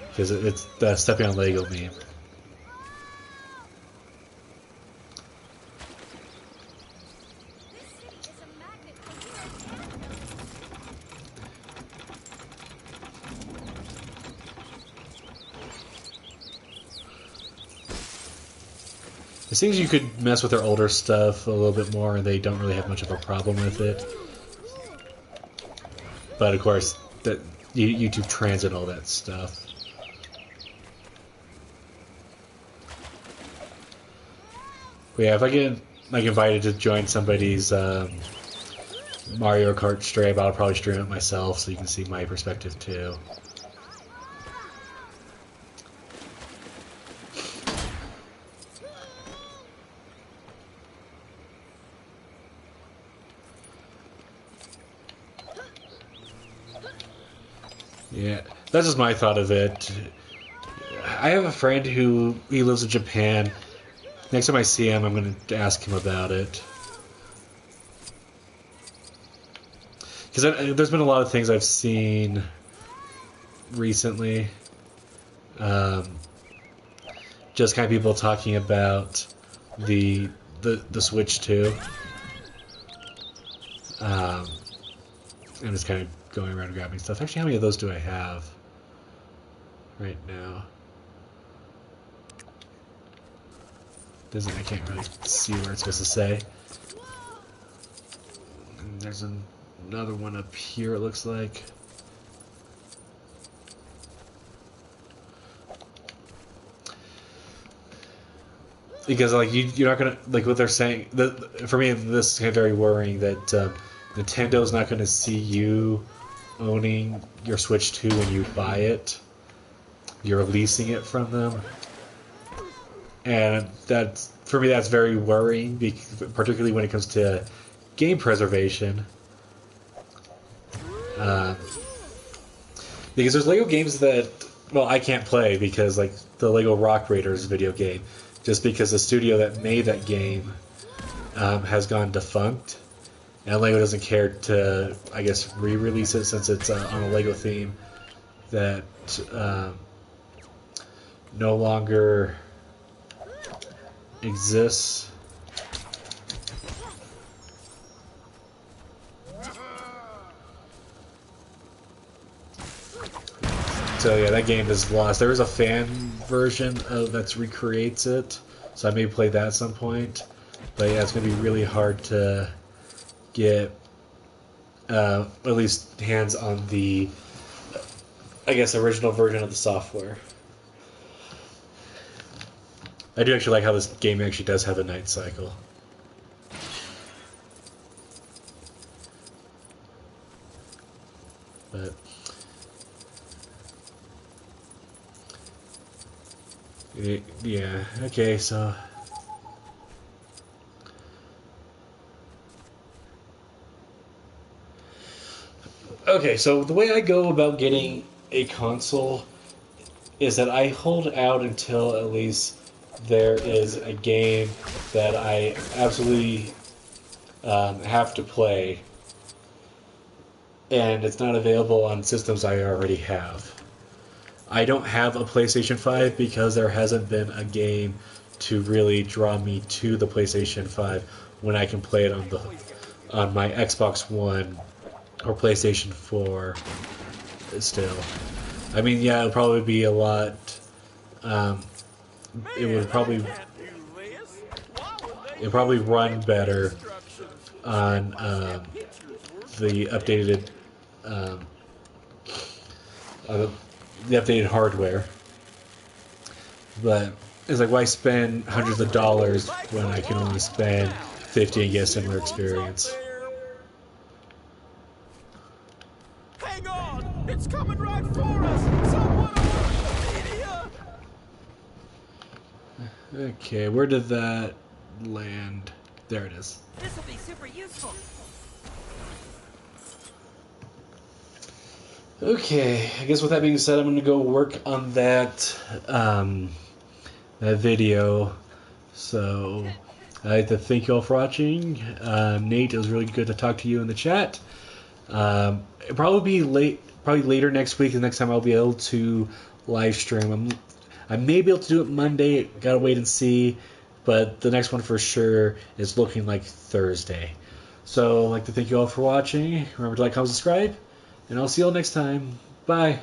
S1: Because it's the stepping on Lego meme. It seems you could mess with their older stuff a little bit more and they don't really have much of a problem with it. But of course, that YouTube Transit and all that stuff. But yeah, if I get like invited to join somebody's Mario Kart stream, I'll probably stream it myself so you can see my perspective too. Yeah, that's just my thought of it. I have a friend who he lives in Japan. Next time I see him, I'm going to ask him about it. Because there's been a lot of things I've seen recently. Just kind of people talking about the Switch 2. I'm just kind of going around and grabbing stuff. Actually, how many of those do I have right now? I can't really see where it's supposed to say. And there's another one up here, it looks like. Because like you're not gonna like what they're saying. For me, this is kind of very worrying that Nintendo's not going to see you owning your Switch 2 when you buy it. You're leasing it from them. And that's, for me, that's very worrying, particularly when it comes to game preservation. Because there's Lego games that, well, I can't play because, like, the Lego Rock Raiders video game, just because the studio that made that game has gone defunct. And Lego doesn't care to, I guess, re-release it since it's on a Lego theme that no longer exists. So yeah, that game is lost. There is a fan version that recreates it, so I may play that at some point. But yeah, it's going to be really hard to get at least hands on the, I guess, original version of the software. I do actually like how this game actually does have a night cycle. But yeah, okay, so Okay, so the way I go about getting a console is that I hold out until at least there is a game that I absolutely have to play, and it's not available on systems I already have. I don't have a PlayStation 5 because there hasn't been a game to really draw me to the PlayStation 5 when I can play it on my Xbox One or PlayStation 4 still. I mean, yeah, it would probably be a lot. It would probably run better on the updated uh, the updated hardware. But it's like, why spend hundreds of dollars when I can only spend 50 and get a similar experience?
S12: Hang on! It's coming right for us! Someone alert the media!
S1: Okay, where did that land? There it is.
S13: This will be super useful.
S1: Okay, I guess with that being said, I'm going to go work on that that video. So I'd like to thank you all for watching. Nate, it was really good to talk to you in the chat. It'll probably be probably later next week. The next time I'll be able to live stream. I may be able to do it Monday. Gotta wait and see. But the next one for sure is looking like Thursday. So I'd like to thank you all for watching. Remember to like, comment, subscribe. And I'll see you all next time. Bye.